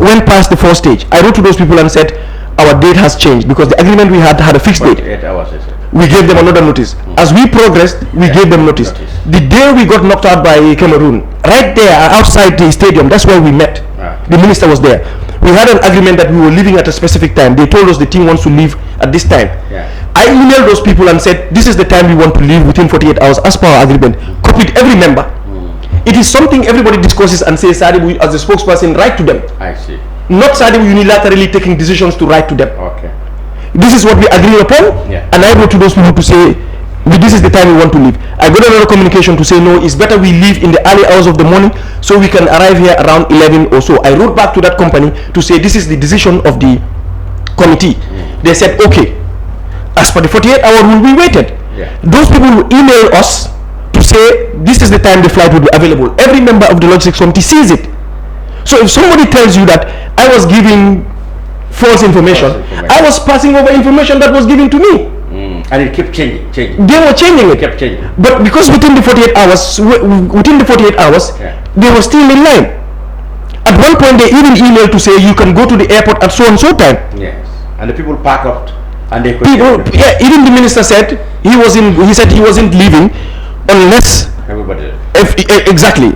went past the first stage, I wrote to those people and said, our date has changed, because the agreement we had a fixed date. 8 hours, is it? We gave them another notice. As we progressed, we gave them notice. The day we got knocked out by Cameroon, right there outside the stadium, that's where we met. The minister was there. We had an agreement that we were leaving at a specific time. They told us the team wants to leave at this time. I emailed those people and said, this is the time we want to leave within 48 hours as per our agreement. Copied every member. It is something everybody discusses and says, Sadibou, as a spokesperson, write to them. I see. Not Sadibou unilaterally taking decisions to write to them. Okay. This is what we agreed upon, and I wrote to those people to say, this is the time we want to leave. I got another communication to say, no, it's better we leave in the early hours of the morning so we can arrive here around 11 or so. I wrote back to that company to say, this is the decision of the committee. They said, okay. As for the 48-hour rule, we waited. Those people will email us to say, this is the time the flight will be available. Every member of the logistics committee sees it. So if somebody tells you that I was giving false information, I was passing over information that was given to me. And it kept changing. They were changing it. Kept changing. But because within the 48 hours, they were still in line. At one point, they even emailed to say you can go to the airport at so and so time. Yes. And the people park up and they could. Even the minister said he said he wasn't leaving unless everybody. Exactly.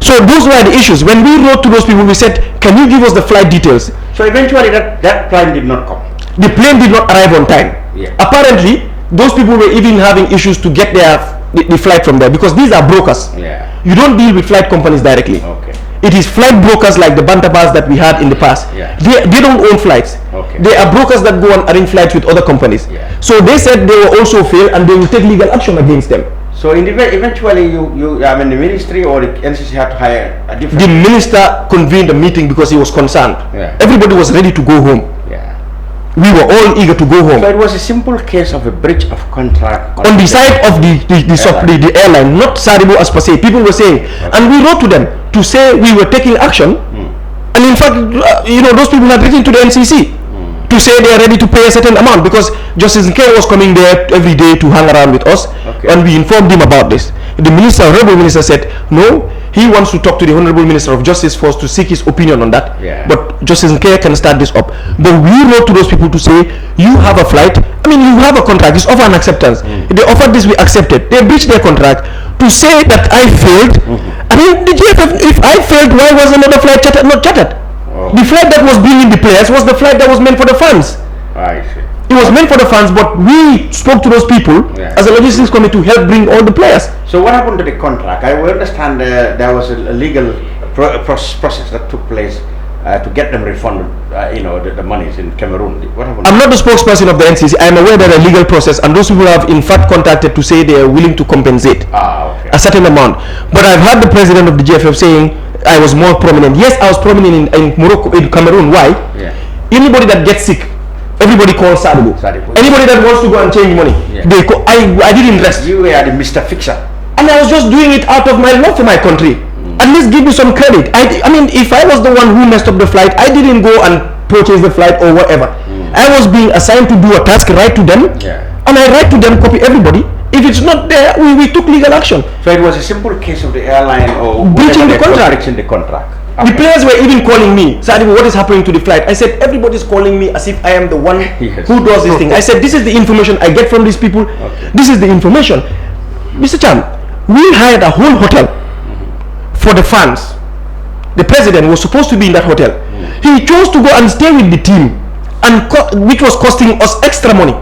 So those were the issues. When we wrote to those people, we said, can you give us the flight details? So eventually that plane did not come. The plane did not arrive on time. Apparently, those people were even having issues to get the flight from there, because these are brokers. You don't deal with flight companies directly. It is flight brokers like the Bantabas that we had in the past. They don't own flights. They are brokers that go and arrange flights with other companies. So they said they will also fail and they will take legal action against them. So eventually the ministry or the NCC had to hire a different... The minister convened a meeting because he was concerned. Everybody was ready to go home. We were all eager to go home. So it was a simple case of a breach of contract on the side of the airline, not Sadibou as per se. People were saying, and we wrote to them to say we were taking action, and in fact, those people had written to the NCC to say they are ready to pay a certain amount, because Justice Kerr was coming there every day to hang around with us, and we informed him about this. The honorable minister said no, he wants to talk to the honorable minister of justice first to seek his opinion on that. But Justice Kerr can start this up. But we wrote to those people to say, you have a flight, you have a contract, it's offer an acceptance. They offered this, we accepted. They breached their contract. To say that I failed, the GFF, if I failed, why was another flight not chartered? The flight that was bringing the players was the flight that was meant for the fans. I see. It was meant for the fans, but we spoke to those people as a logistics committee to help bring all the players. So what happened to the contract? I understand there was a legal process that took place to get them refunded, the monies in Cameroon. What happened? I'm not the spokesperson of the NCC. I'm aware that a legal process, and those people have in fact contacted to say they are willing to compensate a certain amount. But I've heard the president of the GFF saying I was more prominent. Yes, I was prominent in Morocco, in Cameroon. Why? Yeah. Anybody that gets sick, everybody calls Sadibou. Anybody that wants to go and change money, they call. I didn't rest. You were the Mr. Fixer. And I was just doing it out of my love for my country. At least give me some credit. I mean, if I was the one who messed up the flight, I didn't go and purchase the flight or whatever. I was being assigned to do a task, write to them, and I write to them, copy everybody. If it's not there, we took legal action. So it was a simple case of the airline or breaching the contract. Breaching the contract. The players were even calling me, Sadibou, what is happening to the flight? I said, everybody's calling me as if I am the one who does this thing. I said, this is the information I get from these people. This is the information. Mr. Cham, we hired a whole hotel for the fans. The president was supposed to be in that hotel. He chose to go and stay with the team, and which was costing us extra money.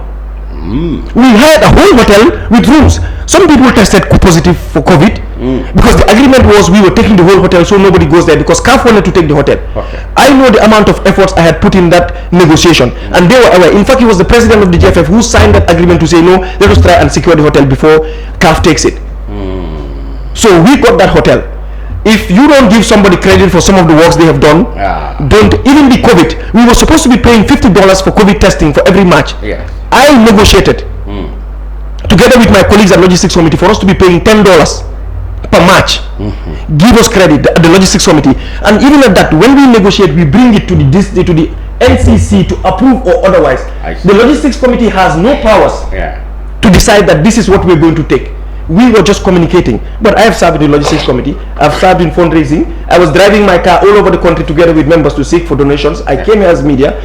We hired a whole hotel with rooms. Some people tested positive for COVID because the agreement was we were taking the whole hotel, so nobody goes there because CAF wanted to take the hotel. I know the amount of efforts I had put in that negotiation, and they were aware. In fact, it was the president of the GFF who signed that agreement to say no, let us try and secure the hotel before CAF takes it. So we got that hotel. If you don't give somebody credit for some of the works they have done, don't even the COVID. We were supposed to be paying $50 for COVID testing for every match. I negotiated together with my colleagues at Logistics Committee for us to be paying $10 per match. Give us credit, the Logistics Committee, and even at that, when we negotiate, we bring it to the NCC to approve or otherwise. The Logistics Committee has no powers to decide that this is what we're going to take. We were just communicating. But I have served in the Logistics Committee. I've served in fundraising. I was driving my car all over the country together with members to seek for donations. I came here as media.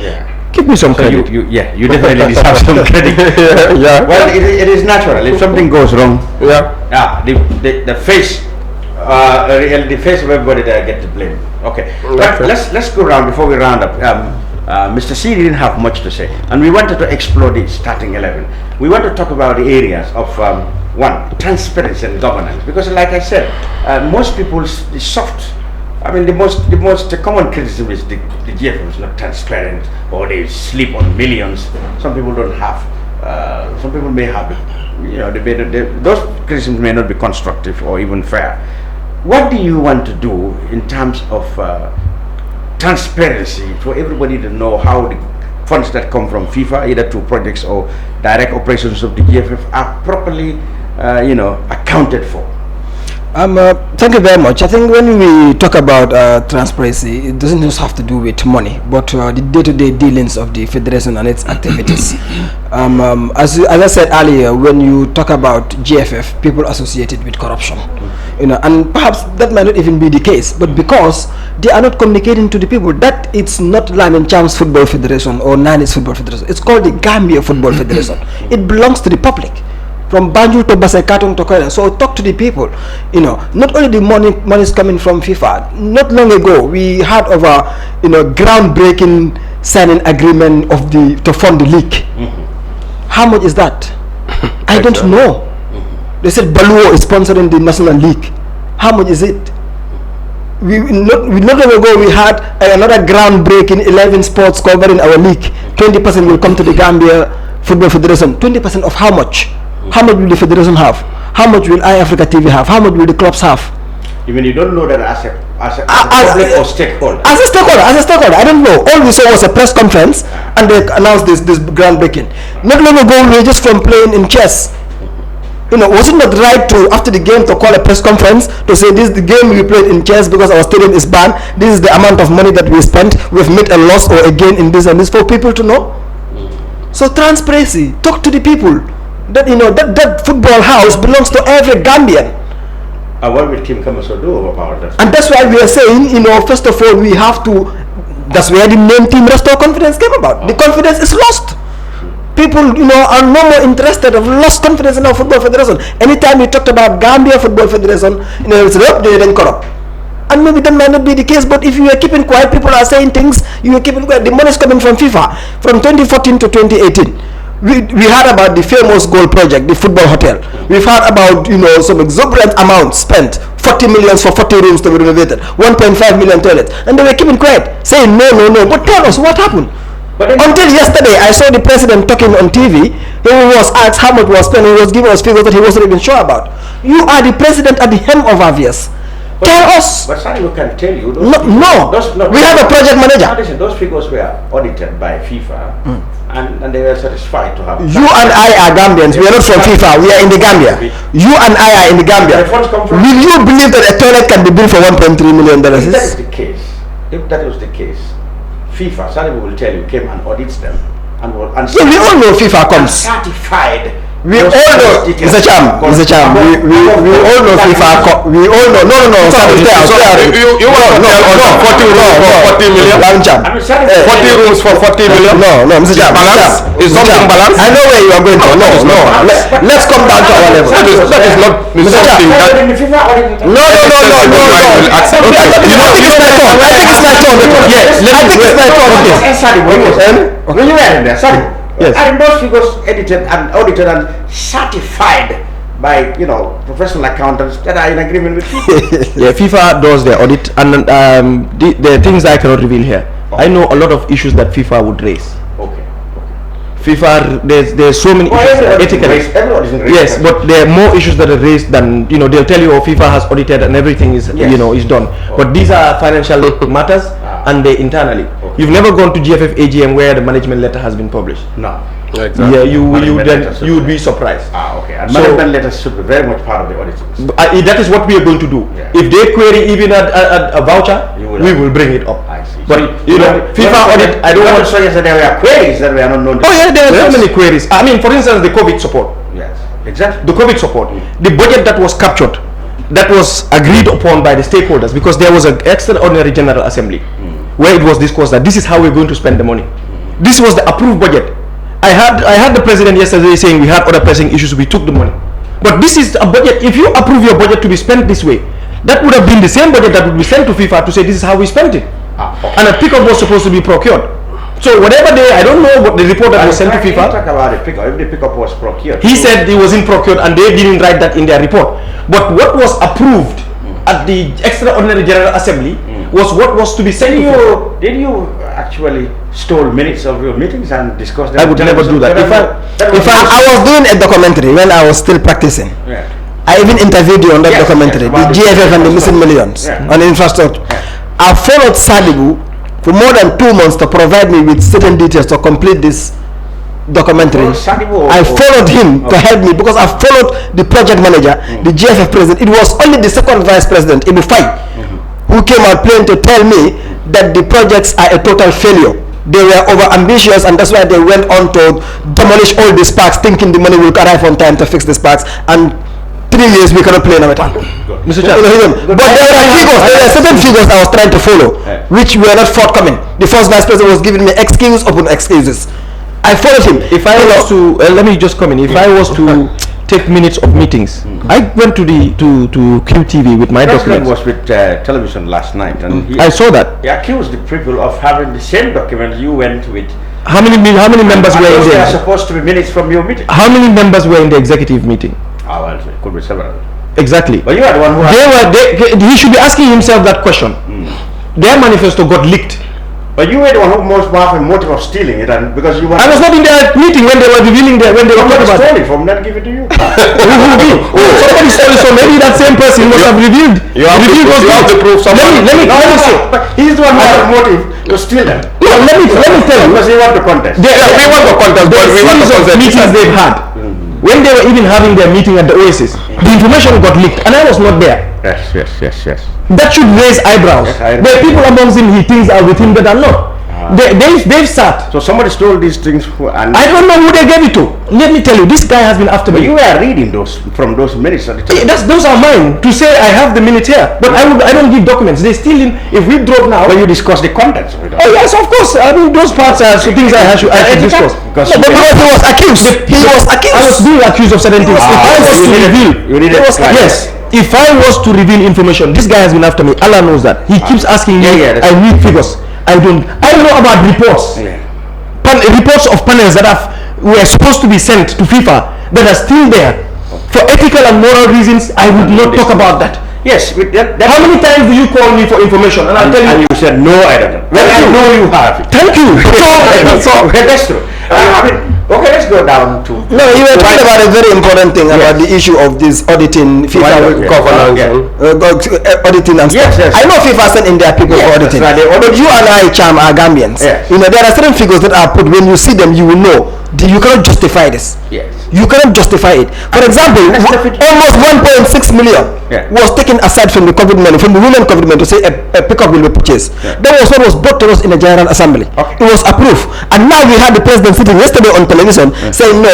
Give me some credit. You definitely deserve some credit. Well, it is natural. If something goes wrong, the face, the face of everybody that get to blame. Okay, but let's go around before we round up. Mr. C didn't have much to say, and we wanted to explore the starting 11. We want to talk about the areas of one, transparency and governance, because like I said, most people is soft. I mean, the most common criticism is the GFF is not transparent, or they sleep on millions. Some people don't have. Some people may have it. Those criticisms may not be constructive or even fair. What do you want to do in terms of transparency for everybody to know how the funds that come from FIFA, either to projects or direct operations of the GFF, are properly, accounted for? Thank you very much. I think when we talk about transparency, it doesn't just have to do with money, but the day-to-day dealings of the federation and its activities. As I said earlier, when you talk about GFF, people associate it with corruption, and perhaps that might not even be the case, but because they are not communicating to the people, that it's not Lamin Cham's Football Federation or Nani's Football Federation. It's called the Gambia Football Federation. It belongs to the public. From Banjul to Basai Katong to Korea. So talk to the people. Not only the money is coming from FIFA. Not long ago, we had of a groundbreaking signing agreement of to fund the league. How much is that? I don't know. They said Baluo is sponsoring the National League. How much is it? Not long ago, we had another groundbreaking 11 sports covering our league. 20% will come to the Gambia Football Federation. 20% of how much? How much will the federation have? How much will iAfrica TV have? How much will the clubs have? Even you don't know that as a public or stakeholder? As a stakeholder, I don't know. All we saw was a press conference, and they announced this groundbreaking. Not long ago, we were just from playing in chess. Was it not right to, after the game, to call a press conference to say this is the game we played in chess because our stadium is banned, this is the amount of money that we spent, we've made a loss or a gain in this and this, for people to know? So transparency, talk to the people. That that football house belongs to every Gambian. And what will Team Kamaso do about that? And that's why we are saying, first of all, we have to. That's where the name Team Restore Confidence came about. The confidence is lost. People, are no more interested. Have lost confidence in our football federation. Anytime we talked about Gambia Football Federation, it's they then corrupt. And maybe that might not be the case, but if you are keeping quiet, people are saying things. You are keeping quiet. The money is coming from FIFA from 2014 to 2018. We heard about the famous goal project, the football hotel. We've heard about some exorbitant amounts spent, 40 million for 40 rooms to be renovated, 1.5 million toilets, and they were keeping quiet, saying no. But tell us what happened. But until yesterday, I saw the president talking on TV. He was asked how much was spent. He was giving us figures that he wasn't even sure about. You are the president at the helm of affairs. Tell us. But Sadibou can tell you. No. We have a project manager. Listen, those figures were audited by FIFA, and they were satisfied to have. You and I are Gambians. We are not from FIFA. We are in the Gambia. You and I are in the Gambia. Will you believe that a toilet can be built for $1.3 million? If that is the case, FIFA, Sadibou will tell you, came and audits them, and we all know FIFA comes certified. We all know, Mr. Cham, we all know FIFA. We all know. No. You want to tell us 40 rooms for 40 million? 40 rooms for 40 million? No, Mr. Cham. Balance? Is something balance? I know where you are going to. No. Let's come down to our level. That is not something that. No. I think it's my turn. Yes, I think it's my turn. When you were in there, Sadibou. Yes. And those figures edited and audited and certified by professional accountants that are in agreement with FIFA. Yeah, FIFA does their audit, and the things I cannot reveal here. Okay. I know a lot of issues that FIFA would raise. Okay. FIFA, there's so many issues ethically. Yes, but there are more issues that are raised than they'll tell you, FIFA has audited and everything is is done. Okay. But these are financial matters and they internally. Okay. You've never gone to GFF AGM where the management letter has been published. No. Exactly. Yeah, you would be surprised. Okay. And management letters should be very much part of the audit. That is what we are going to do. Yeah. If they query even a voucher, we will bring it up. I see. But FIFA audit, I don't want to say yesterday there were queries that were not known. Oh yeah, there are so many queries. I mean, for instance, the COVID support. Yes, exactly. The COVID support, the budget that was captured, that was agreed upon by the stakeholders, because there was an extraordinary general assembly where it was discussed that this is how we're going to spend the money. This was the approved budget. I had the president yesterday saying we had other pressing issues, we took the money. But this is a budget. If you approve your budget to be spent this way, that would have been the same budget that would be sent to FIFA to say this is how we spent it. Okay. And a pickup was supposed to be procured. So whatever I don't know what the report that was sent to FIFA. Talk about the pickup. If the pickup was procured, he said it wasn't procured, and they didn't write that in their report. But what was approved at the extraordinary general assembly was what was to be sent to FIFA. Did you actually stole minutes of your meetings and discuss them? I would never do that. I was doing a documentary when I was still practicing. Yeah. I even interviewed you on that documentary, the GFF and the missing millions on infrastructure. I followed Sadibou for more than 2 months to provide me with certain details to complete this documentary. I followed him to help me because I followed the project manager, the GFF president. It was only the second vice president, Ibufai, who came out plain to tell me that the projects are a total failure. They were over ambitious, and that's why they went on to demolish all these parks, thinking the money will arrive on time to fix these parks. And 3 years we cannot play now at all. Mr. Cham. But there were certain figures I was trying to follow, which were not forthcoming. The first vice president was giving me excuse upon excuses. I followed him. If I was to let me just come in. If I was to take minutes of meetings, I went to QTV with my documents. Was with television last night, and I saw that. He accused the people of having the same document you went with. How many members were in there? They are supposed to be minutes from your meeting. How many members were in the executive meeting? Well, it could be several. Exactly. But you are the one who. He should be asking himself that question. Their manifesto got leaked. But you were the one who most have a motive of stealing it, and because you were. I was not in their meeting when they were revealing when they were talking about. Somebody stole it from them, give it to you. Somebody stole it, so maybe that same person must have revealed. You have to prove something. Let me say. But he's the one who had a motive to steal them. No, let me tell you. Because he want to contest. We want to contest, but we want to contest. Meetings they've had. When they were even having their meeting at the Oasis, the information got leaked, and I was not there. Yes. That should raise eyebrows. Yes, there are people amongst him he thinks are with him that are not. They've sat. So somebody stole these things and I don't know who they gave it to. Let me tell you, this guy has been after me. You were reading those from those minutes at the time. Those are mine. To say I have the minute here, but I don't give documents. They still in. If we drop now, when you discuss the contents of it. Oh yes, of course. I mean those parts are things I should discuss. Because he was accused. I was being accused of certain things. If I was to reveal, yes. If I was to reveal information, this guy has been after me. Allah knows that. He keeps asking me. I need figures. I know about reports. Reports of panels that were supposed to be sent to FIFA that are still there. For ethical and moral reasons, I would not talk about that. Yes. How many times do you call me for information? And I'll tell you. And you said, no, I don't know. Well, I know you have it. Thank you. That's true. Okay, let's go down to... No, you were talking about a very important thing about the issue of this auditing, FIFA governance, auditing and stuff. Yes. I know FIFA sent in their people for auditing, but you and I, Cham, are Gambians. Yes. You know, there are certain figures that are put, when you see them, you will know. You cannot justify this. Yes. You cannot justify it. For example, almost 1.6 million was taken aside from the COVID money, from the women COVID money, to say a pickup will be purchased. That was what was brought to us in the General Assembly. It was approved. And now we had the president sitting yesterday on television saying no,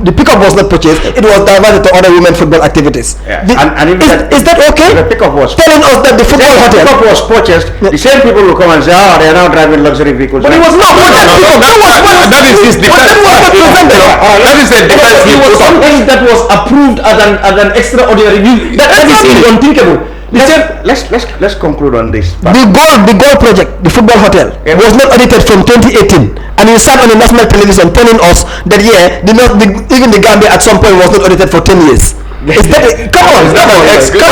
the pickup was not purchased. It was diverted to other women football activities. Is that okay? The pickup was telling us that the football hotel was purchased. The same people will come and say, oh, they are now driving luxury vehicles. But it was not. That is his defense. That is a defense. It was something that was approved as an extraordinary. That is unthinkable. Let's conclude on this. The goal project, the football hotel, was not audited from 2018, and you sat on the national television telling us that even the Gambia at some point was not audited for 10 years. Is that come on? Let's come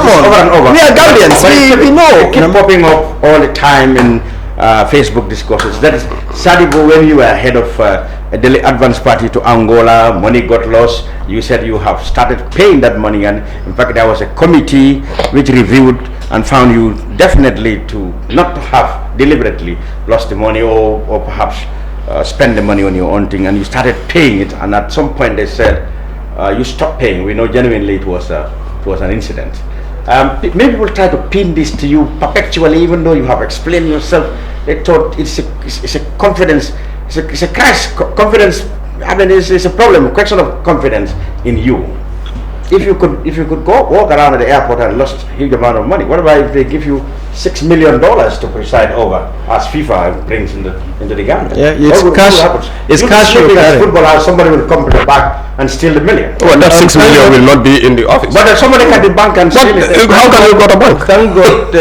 on. Over and over. We are Gambians. We know. Keep popping up all the time in Facebook discourses. That is Sadibou, when you were head of a advance party to Angola, money got lost. You said you have started paying that money, and in fact there was a committee which reviewed and found you definitely to not have deliberately lost the money or perhaps spend the money on your own thing, and you started paying it, and at some point they said you stopped paying. We know genuinely it was an incident. Maybe we'll try to pin this to you perpetually, even though you have explained yourself. They thought it's a confidence, it's a crash confidence. I mean, it's a problem, a question of confidence in you. If you could go walk around at the airport and lost a huge amount of money, what about if they give you $6 million to preside over, as FIFA brings into the Gambia? Yeah, it's cash. It's cash. Football, somebody will come to the bank and steal the million. Well, that 6 million will not be in the office. But somebody can the bank and steal it. How can you go to bank? Thank God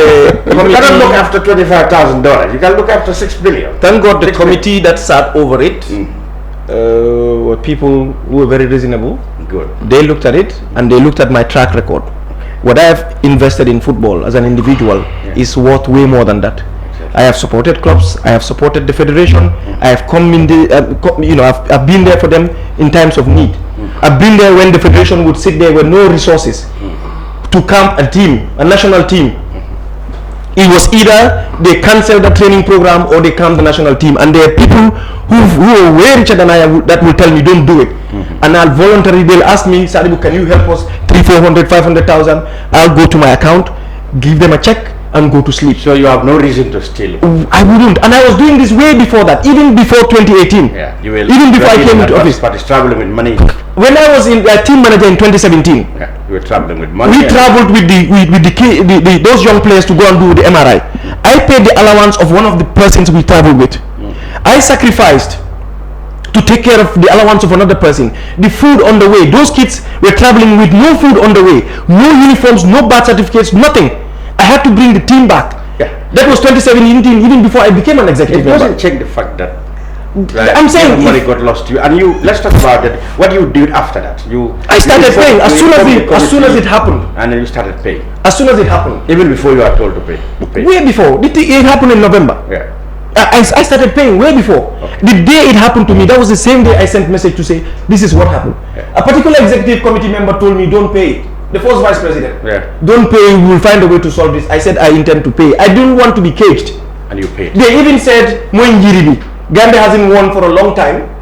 you cannot look after $25,000. You can look after $6 billion. Thank God the committee that sat over it were people who were very reasonable. Good. They looked at it and they looked at my track record. What I have invested in football as an individual is worth way more than that. I have supported clubs. I have supported the federation. I have come in the, I've been there for them in times of need. I've been there when the federation would sit there with no resources to camp a team, a national team. It was either they cancel the training program or they camp the national team. And there are people who are way richer than I am that will tell me don't do it. And I'll voluntarily, they'll ask me, Sadibou, can you help us 300,000, 400,000, 500,000? I'll go to my account, give them a check and go to sleep. So you have no reason to steal? I wouldn't. And I was doing this way before that, even before 2018. Yeah, you will. Even before I came into office. But it's traveling with money. When I was in team manager in 2017, you were traveling with money. We traveled with those young players to go and do the MRI. I paid the allowance of one of the persons we traveled with. I sacrificed to take care of the allowance of another person. The food on the way. Those kids were traveling with no food on the way, no uniforms, no birth certificates, nothing. I had to bring the team back. That was 2017, even before I became an executive member. It doesn't check the fact that I'm saying money got lost to you, and let's talk about it. What you did after that? I started paying as soon as it happened. And then you started paying. As soon as it happened. Even before you are told to pay. Way before. It happened in November. Yeah. I started paying way before. The day it happened to me, that was the same day I sent message to say this is what happened. A particular executive committee member told me don't pay it. The first vice president. Don't pay, we will find a way to solve this. I said I intend to pay. I didn't want to be caged. And you paid. They even said Gambia hasn't won for a long time.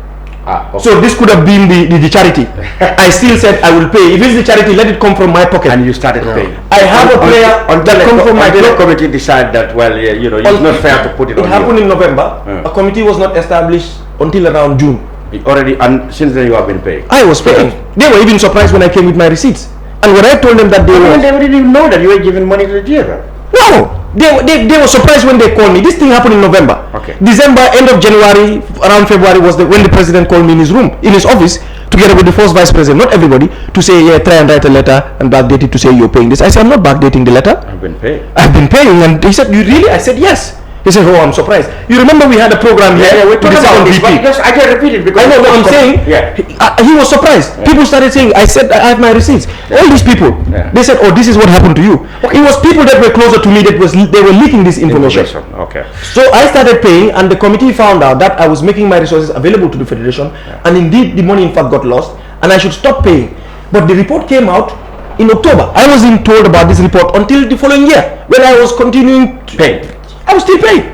So this could have been the charity. I still said I will pay. If it's the charity, let it come from my pocket. And you started paying. I have a player that comes from my pocket. The committee decide that it's not fair to put it on you. It happened in November. A committee was not established until around June. Already, and since then you have been paying. I was paying. They were even surprised when I came with my receipts. And when I told them that they didn't even know that you were giving money to the GFF. No. They were surprised when they called me. This thing happened in November. December, end of January, around February was when the president called me in his room, in his office, together with the first vice president, not everybody, to say, try and write a letter and backdate it to say you're paying this. I said, I'm not backdating the letter. I've been paying. I've been paying. And he said, you really? I said, yes. He said, "Oh, I'm surprised." You remember we had a program here. Yeah, we talked about this, but I can repeat it because I know what I'm saying. Yeah. He was surprised. Yeah. People started saying, "I said I have my receipts." All these people, they said, "Oh, this is what happened to you." It was people that were closer to me they were leaking this information. Okay. So I started paying, and the committee found out that I was making my resources available to the federation, and indeed the money in fact got lost, and I should stop paying. But the report came out in October. I wasn't told about this report until the following year when I was continuing to pay. I was still paying.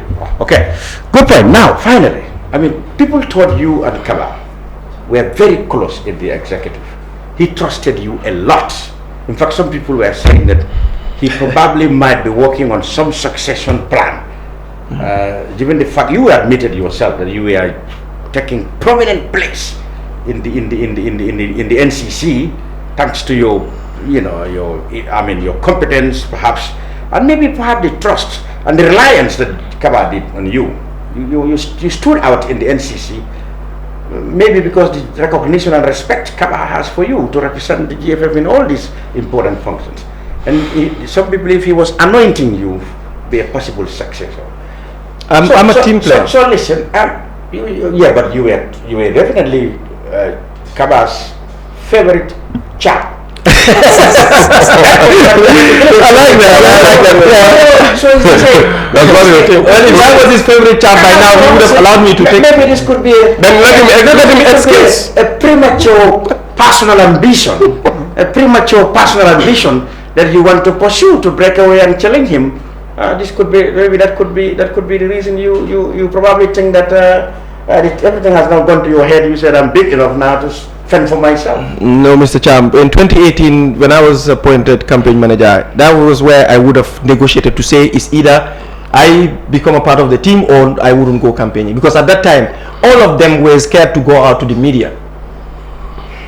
Okay, good point. Now, finally, I mean, people thought you and Kaba were very close in the executive. He trusted you a lot. In fact, some people were saying that he probably might be working on some succession plan. Given the fact you admitted yourself that you were taking prominent place in the NCC, thanks to your competence, perhaps, and maybe perhaps the trust and the reliance that Kaba did on you. You stood out in the NCC, maybe because the recognition and respect Kaba has for you to represent the GFF in all these important functions. And some people, if he was anointing you, be a possible successor. I'm a team player. So listen, but you were definitely Kaba's favorite chap. I like that. So it's the same. That's what you're saying. Well, if that was his favorite chap by now, he would have allowed me to take. Maybe this could be a premature personal ambition. A premature personal ambition that you want to pursue to break away and challenge him. This could be that could be the reason you probably think that everything has now gone to your head. You said, I'm big enough now to fend for myself. No, Mr. Cham. In 2018, when I was appointed campaign manager, that was where I would have negotiated to say it's either I become a part of the team or I wouldn't go campaigning, because at that time all of them were scared to go out to the media.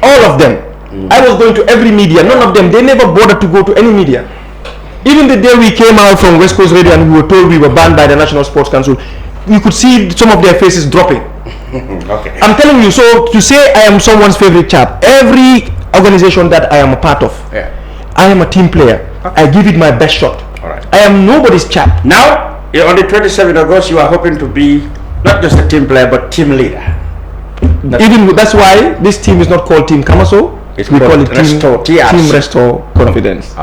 All of them. I was going to every media. None of them. They never bothered to go to any media. Even the day we came out from West Coast Radio and we were told we were banned by the National Sports Council, you could see some of their faces dropping. Okay. I'm telling you, so to say I am someone's favorite chap, every organization that I am a part of, I am a team player. I give it my best shot. All right. I am nobody's chap. Now, on the 27th of August, you are hoping to be not just a team player, but team leader. That's why this team is not called Team Kamaso. We call it Team Restore Confidence.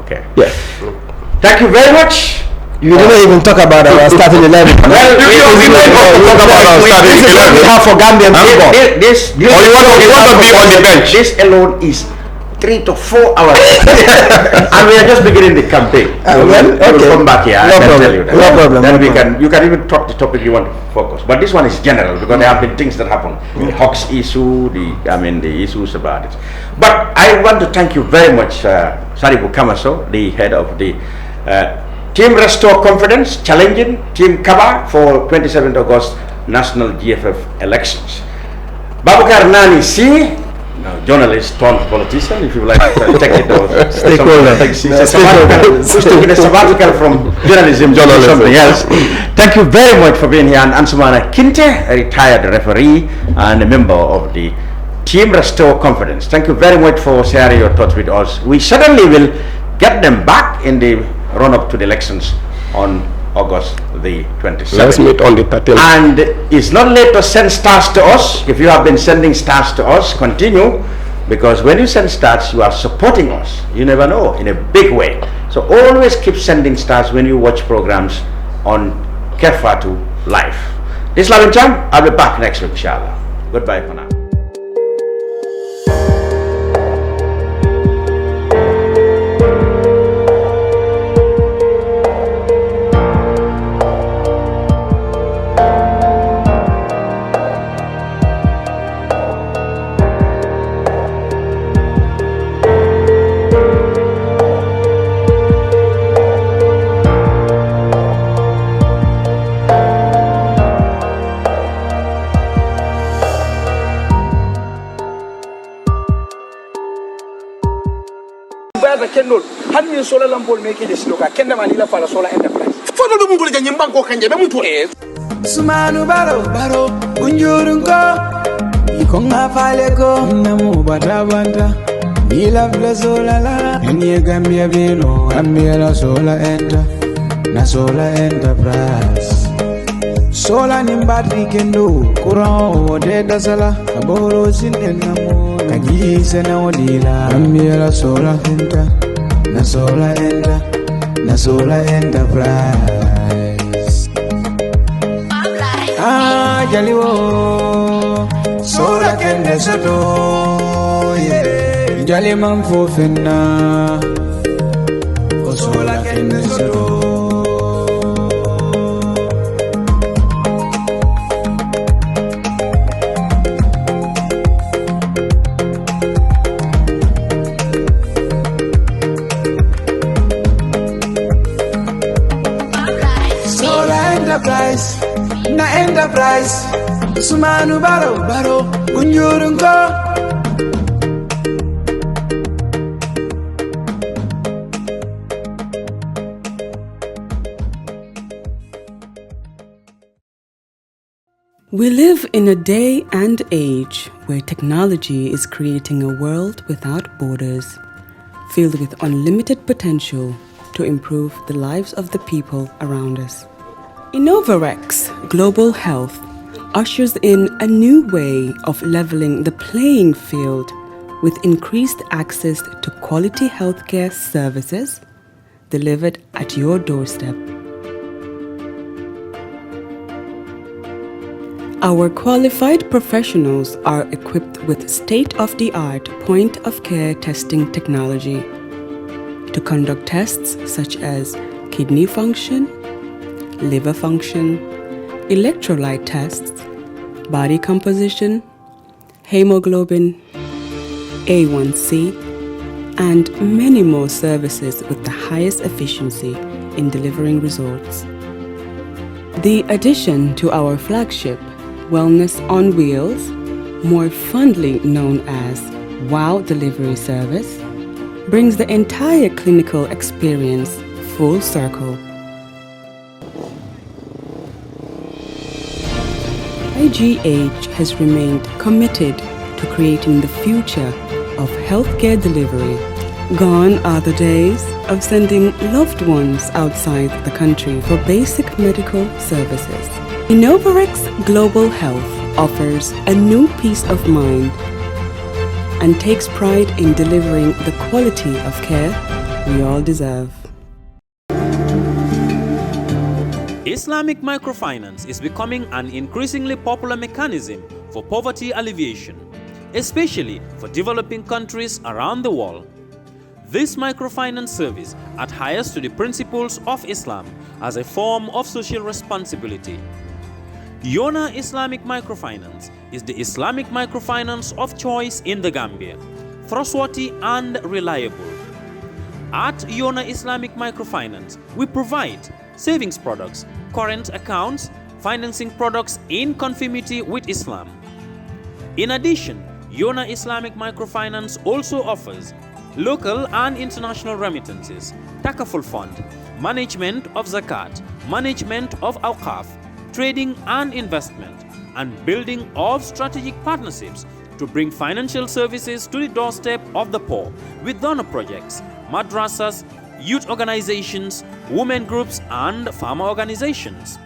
Okay. Yes. Thank you very much. You didn't even talk about our starting 11. Well, we talk about our starting 11. We have for Gambian football. This or you want to be on the bench. This alone is 3 to 4 hours, and we are just beginning the campaign. So we'll come back here. No problem. No problem. Then you can even talk the topic you want to focus. But this one is general because there have been things that happen. The Hawks issue, the issues about it. But I want to thank you very much, Sadibou Kamaso, the head of the Team Restore Confidence challenging Team Kaba for 27th August National GFF elections. Baboucar Nani C, journalist turned politician, if you like to take it over. Stakeholder. Taking a sabbatical from journalism to something else. Thank you very much for being here. And Ansumana Kinteh, a retired referee and a member of the Team Restore Confidence. Thank you very much for sharing your thoughts with us. We certainly will get them back in the run-up to the elections on August the 27th. Let's meet on the 13th. And it's not late to send stars to us. If you have been sending stars to us, continue, because when you send stars, you are supporting us. You never know, in a big way. So always keep sending stars when you watch programs on Fatou Live. This is Lamin Cham. I'll be back next week, inshallah. Goodbye for now. Hani sola lampol make this look. Kenda manila fala sola enterprise. Fodo be mungole janyim banko kanje be mutu. Sumanu baro unjurunko. Ikonga fale ko namu badabanda. Bila sola la. Eni Gambia bino Gambia sola enter. na solar enterprise. Solar ni battery kendo courant ode dasala kaboro sinenamo kagise na odila Gambia solar center na solar enterprise. Jaliwo solar kende soto jali man fofena o solar kende soto. Na enterprise Ansumana baro kunjurungo. We live in a day and age where technology is creating a world without borders, filled with unlimited potential to improve the lives of the people around us. Innovarex Global Health ushers in a new way of leveling the playing field with increased access to quality healthcare services delivered at your doorstep. Our qualified professionals are equipped with state-of-the-art point-of-care testing technology to conduct tests such as kidney function, liver function, electrolyte tests, body composition, hemoglobin, A1C, and many more services with the highest efficiency in delivering results. The addition to our flagship Wellness on Wheels, more fondly known as WOW Delivery Service, brings the entire clinical experience full circle. IGH has remained committed to creating the future of healthcare delivery. Gone are the days of sending loved ones outside the country for basic medical services. Innovarex Global Health offers a new peace of mind and takes pride in delivering the quality of care we all deserve. Islamic microfinance is becoming an increasingly popular mechanism for poverty alleviation, especially for developing countries around the world. This microfinance service adheres to the principles of Islam as a form of social responsibility. Yona Islamic Microfinance is the Islamic microfinance of choice in the Gambia, trustworthy and reliable. At Yona Islamic Microfinance, we provide savings products, current accounts, financing products in conformity with Islam. In addition, Yona Islamic Microfinance also offers local and international remittances, Takaful Fund, management of Zakat, management of Awqaf, trading and investment, and building of strategic partnerships to bring financial services to the doorstep of the poor with donor projects, madrasas, youth organizations, women groups, and farmer organizations.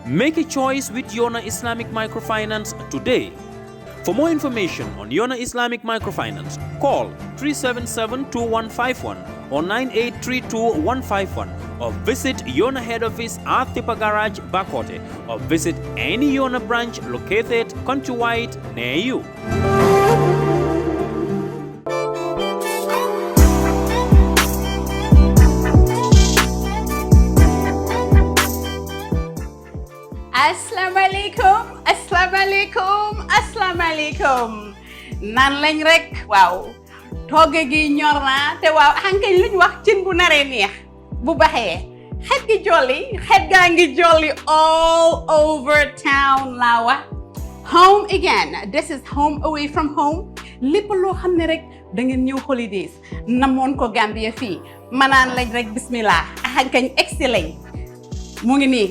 Make a choice with Yona Islamic Microfinance today. For more information on Yona Islamic Microfinance, call 377-2151 or 9832-151 or visit Yona head office at Tipa Garage, Bakote, or visit any Yona branch located countrywide near you. Assalamualaikum nan lañ rek waaw togge gi ñor na te waaw hankañ luñ wax cin bu naré neex bu baxé xet gi jolli xet gaa ngi jolli all over town lawa. Home again. This is home away from home. Lépp loo xam ne rek da ngeen ñëw holidays namoon ko Gambia fii manaan lañ rek bismillah hankañ egsi lañ mu ngi nii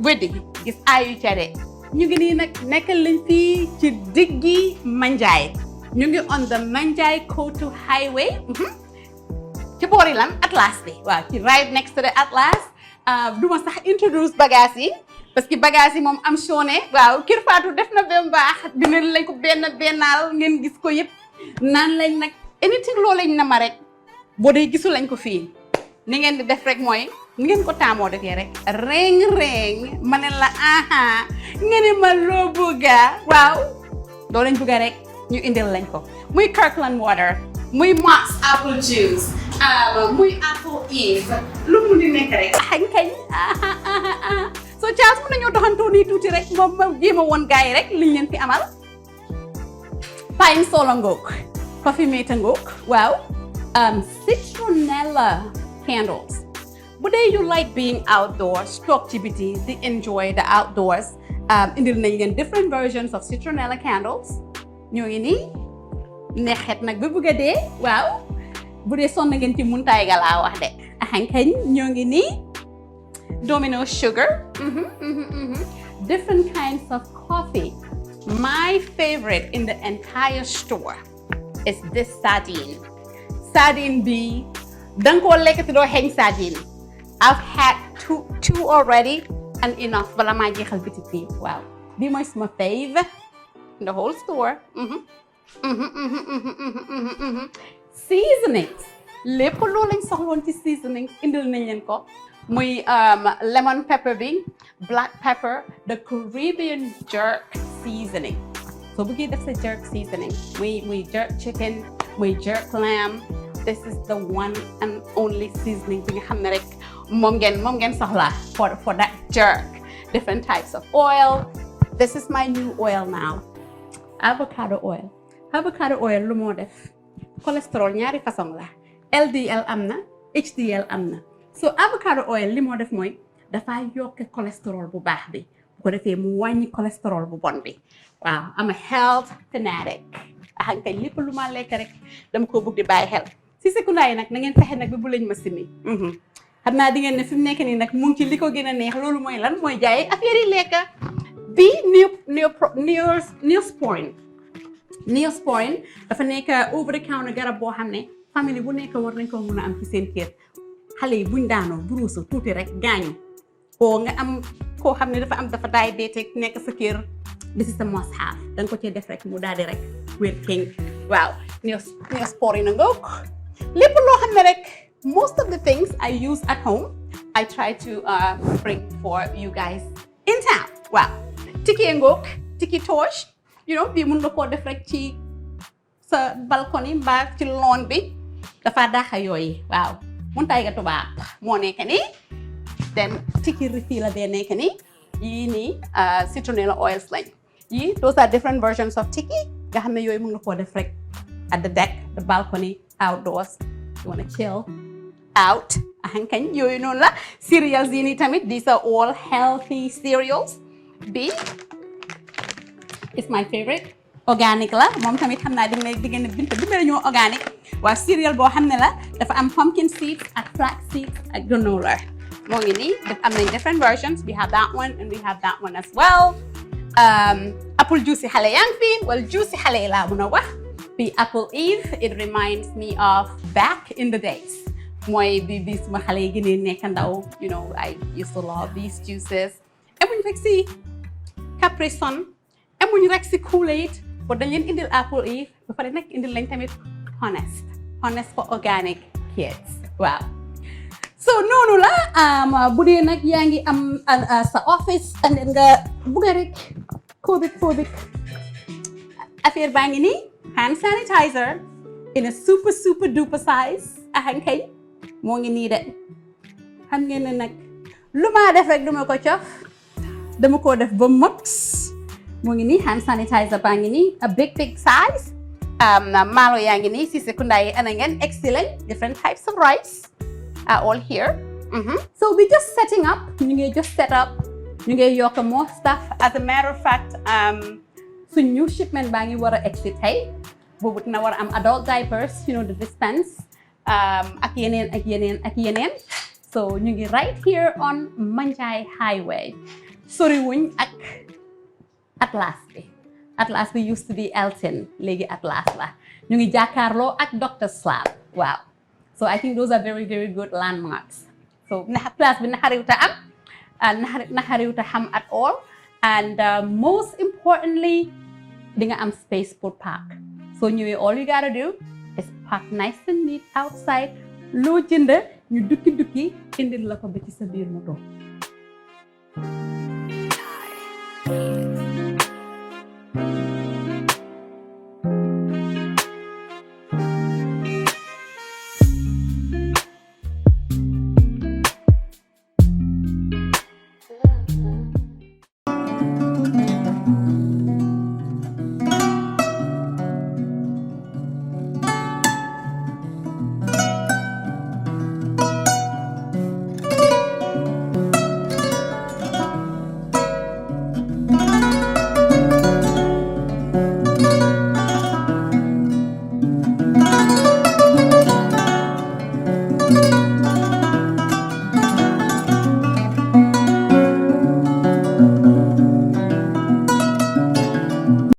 weddi gis ayu care ñu ngi nii nag nekkal lañ fii ci diggi Manjai ñu ngi on the Manjai Kotu highway ci boori lan Atlas bi waaw ci right next to the Atlas duma sax introduce bagage yi parce que bagage yi moom am sone waaw Kër Fatou def na ba baax dina lañ ko bennaal ngeen gis ko yëpp naan lañ nag anything loo lañ na ma rek boo dee gisu lañ ko fii ni ngeen di def rek mooy ni ngeen ko taamoo defee rek reng ma ne la aha nga ne ma loo bëgga waaw doo lañ bëgga rek ñu indil lañ ko muy Kirkland water muy Mox apple juice muy apple eve lu mu di nekk rek kañ so Charles mën nañoo doxantoo nii tuuti rek moom ma jéem a woon gars yi rek liñ leen fi amal pine sola ngoog coffee mate ngoog waaw citronella candles bu dee you like being outdoors toog ci biti di enjoy the outdoors indil nañ leen different versions of citronella candles ñoo ngi nii neexet nag ba bëgg a dee waaw bu dee sonn ngeen ci muntaay ga laa wax de kañ ñoo ngi nii Domino sugar different kinds of coffee my favorite in the entire store is this sardine bi danga koo lekk te doo xeeñ sardine I've had two already and enough bala maa jeexal bitik bi waaw bi mooy sama fave in the whole store seasonings lépp loo lañ soxloon ci seasonings indil nañ leen ko muy lemon pepper bi black pepper the Caribbean jerk seasoning soo bëggee def sa jerk seasoning muy jerk chicken muy jerk lamb this is the one and only seasoning bi nga xam ne rek moom ngeen soxla for that jerk different types of oil this is my new oil now avocado oil lu moo def cholestérol ñaari façon la LDL am na HDL am na so avocado oil li moo def mooy dafaa yokk cholestérol bu baax bi bu ko defee mu wàññi cholestérol bu bon bi waaw am a health fanatic kay lépp lu ma lekk rek dama ko bëgg di bàyyi xel si secondaire yi nag na ngeen fexe nag ba bu lañ ma simi xam naa di ngeen ne fi mu nekk nii nag mu ngi ci li ko gën a neex loolu mooy lan mooy jaay affaire yi lekk bi Neosporin dafa nekk over the counter garab boo xam ne famille bu nekk war nañ ko mën a am ci seen kër xale yi buñ daanoo buruusu tuuti rek gaañu oo nga am koo xam ne dafa diabetic nekk sa kër this is a must have danga ko cee def rek mu daal di rek wér king waaw Neosporin nga lépp loo xam ne rek most of the things I use at home I try to bring for you guys in town waaw tiki torch bii mun nga koo def rek ci sa balcony mbaa ci lawn bi dafa daaxa yooyu waaw mun tay ga tubaab moo nekk nii then tiki refill la bee nekk nii yii nii citronella oils lañ yii those are different versions of tiki nga xam ne yooyu mun nga koo def rek at the deck the balcony outdoors you wanna chill out kañ yooyu noonu la cereals yi nii tamit these are all healthy cereals bi is my favorite organic la moom tamit xam naa diggante binta bi ñoo organic waa cereal boo xam ne la dafa am pumpkin seeds ak flax seeds ak granola moo ngi nii am nañ different versions we have that one and we have that one as well apple juice yi xale yaa ngi fi wala juice yi xale yi laa mun a wax bi apple eve it reminds me of back in the days mooy bi suma xale yi gënee nekk ndaw I used to love these juices emuñ rek si Capri Sun emuñ rek si Kool-Aid but dañ leen indil apple eve ba pare nag indil lañ tamit honest for organic kids waaw so noonu la bu dee nag yaa ngi am sa office and nga bugg rek covid affaire baa ngi nii hand sanitizer in a super duper size kay moo ngi nii de xam ngeen ne nag lu ma def rek duma ko cof dama ko def ba mot moo ngi nii hand sanitizer baa ngi nii a big size maalo yaa ngi nii si secondaire yi ana ngeen excellent different types of rice are all here so we just setting up ñu ngi just set up ñu ngi yokk more stuff as a matter of fact suñ new shipment baa ngi war a exit tey boobu dina war a am adult diapers the dispense ak yeneen so ñu ngi right here on Manjai Highway sori wuñ ak Atlas bi used to be Elton léegi Atlas la ñu ngi jàkkaarloo ak Dr. Slab waaw So I think those are very, very good landmarks. So place bi naxariwta am naxariwta xam at all, and most importantly di nga am spaceport park. So ñëwee all you gotta do is park nice and neat outside. Loo jënd ñu dukki indil la ko ba ci sa biir moto.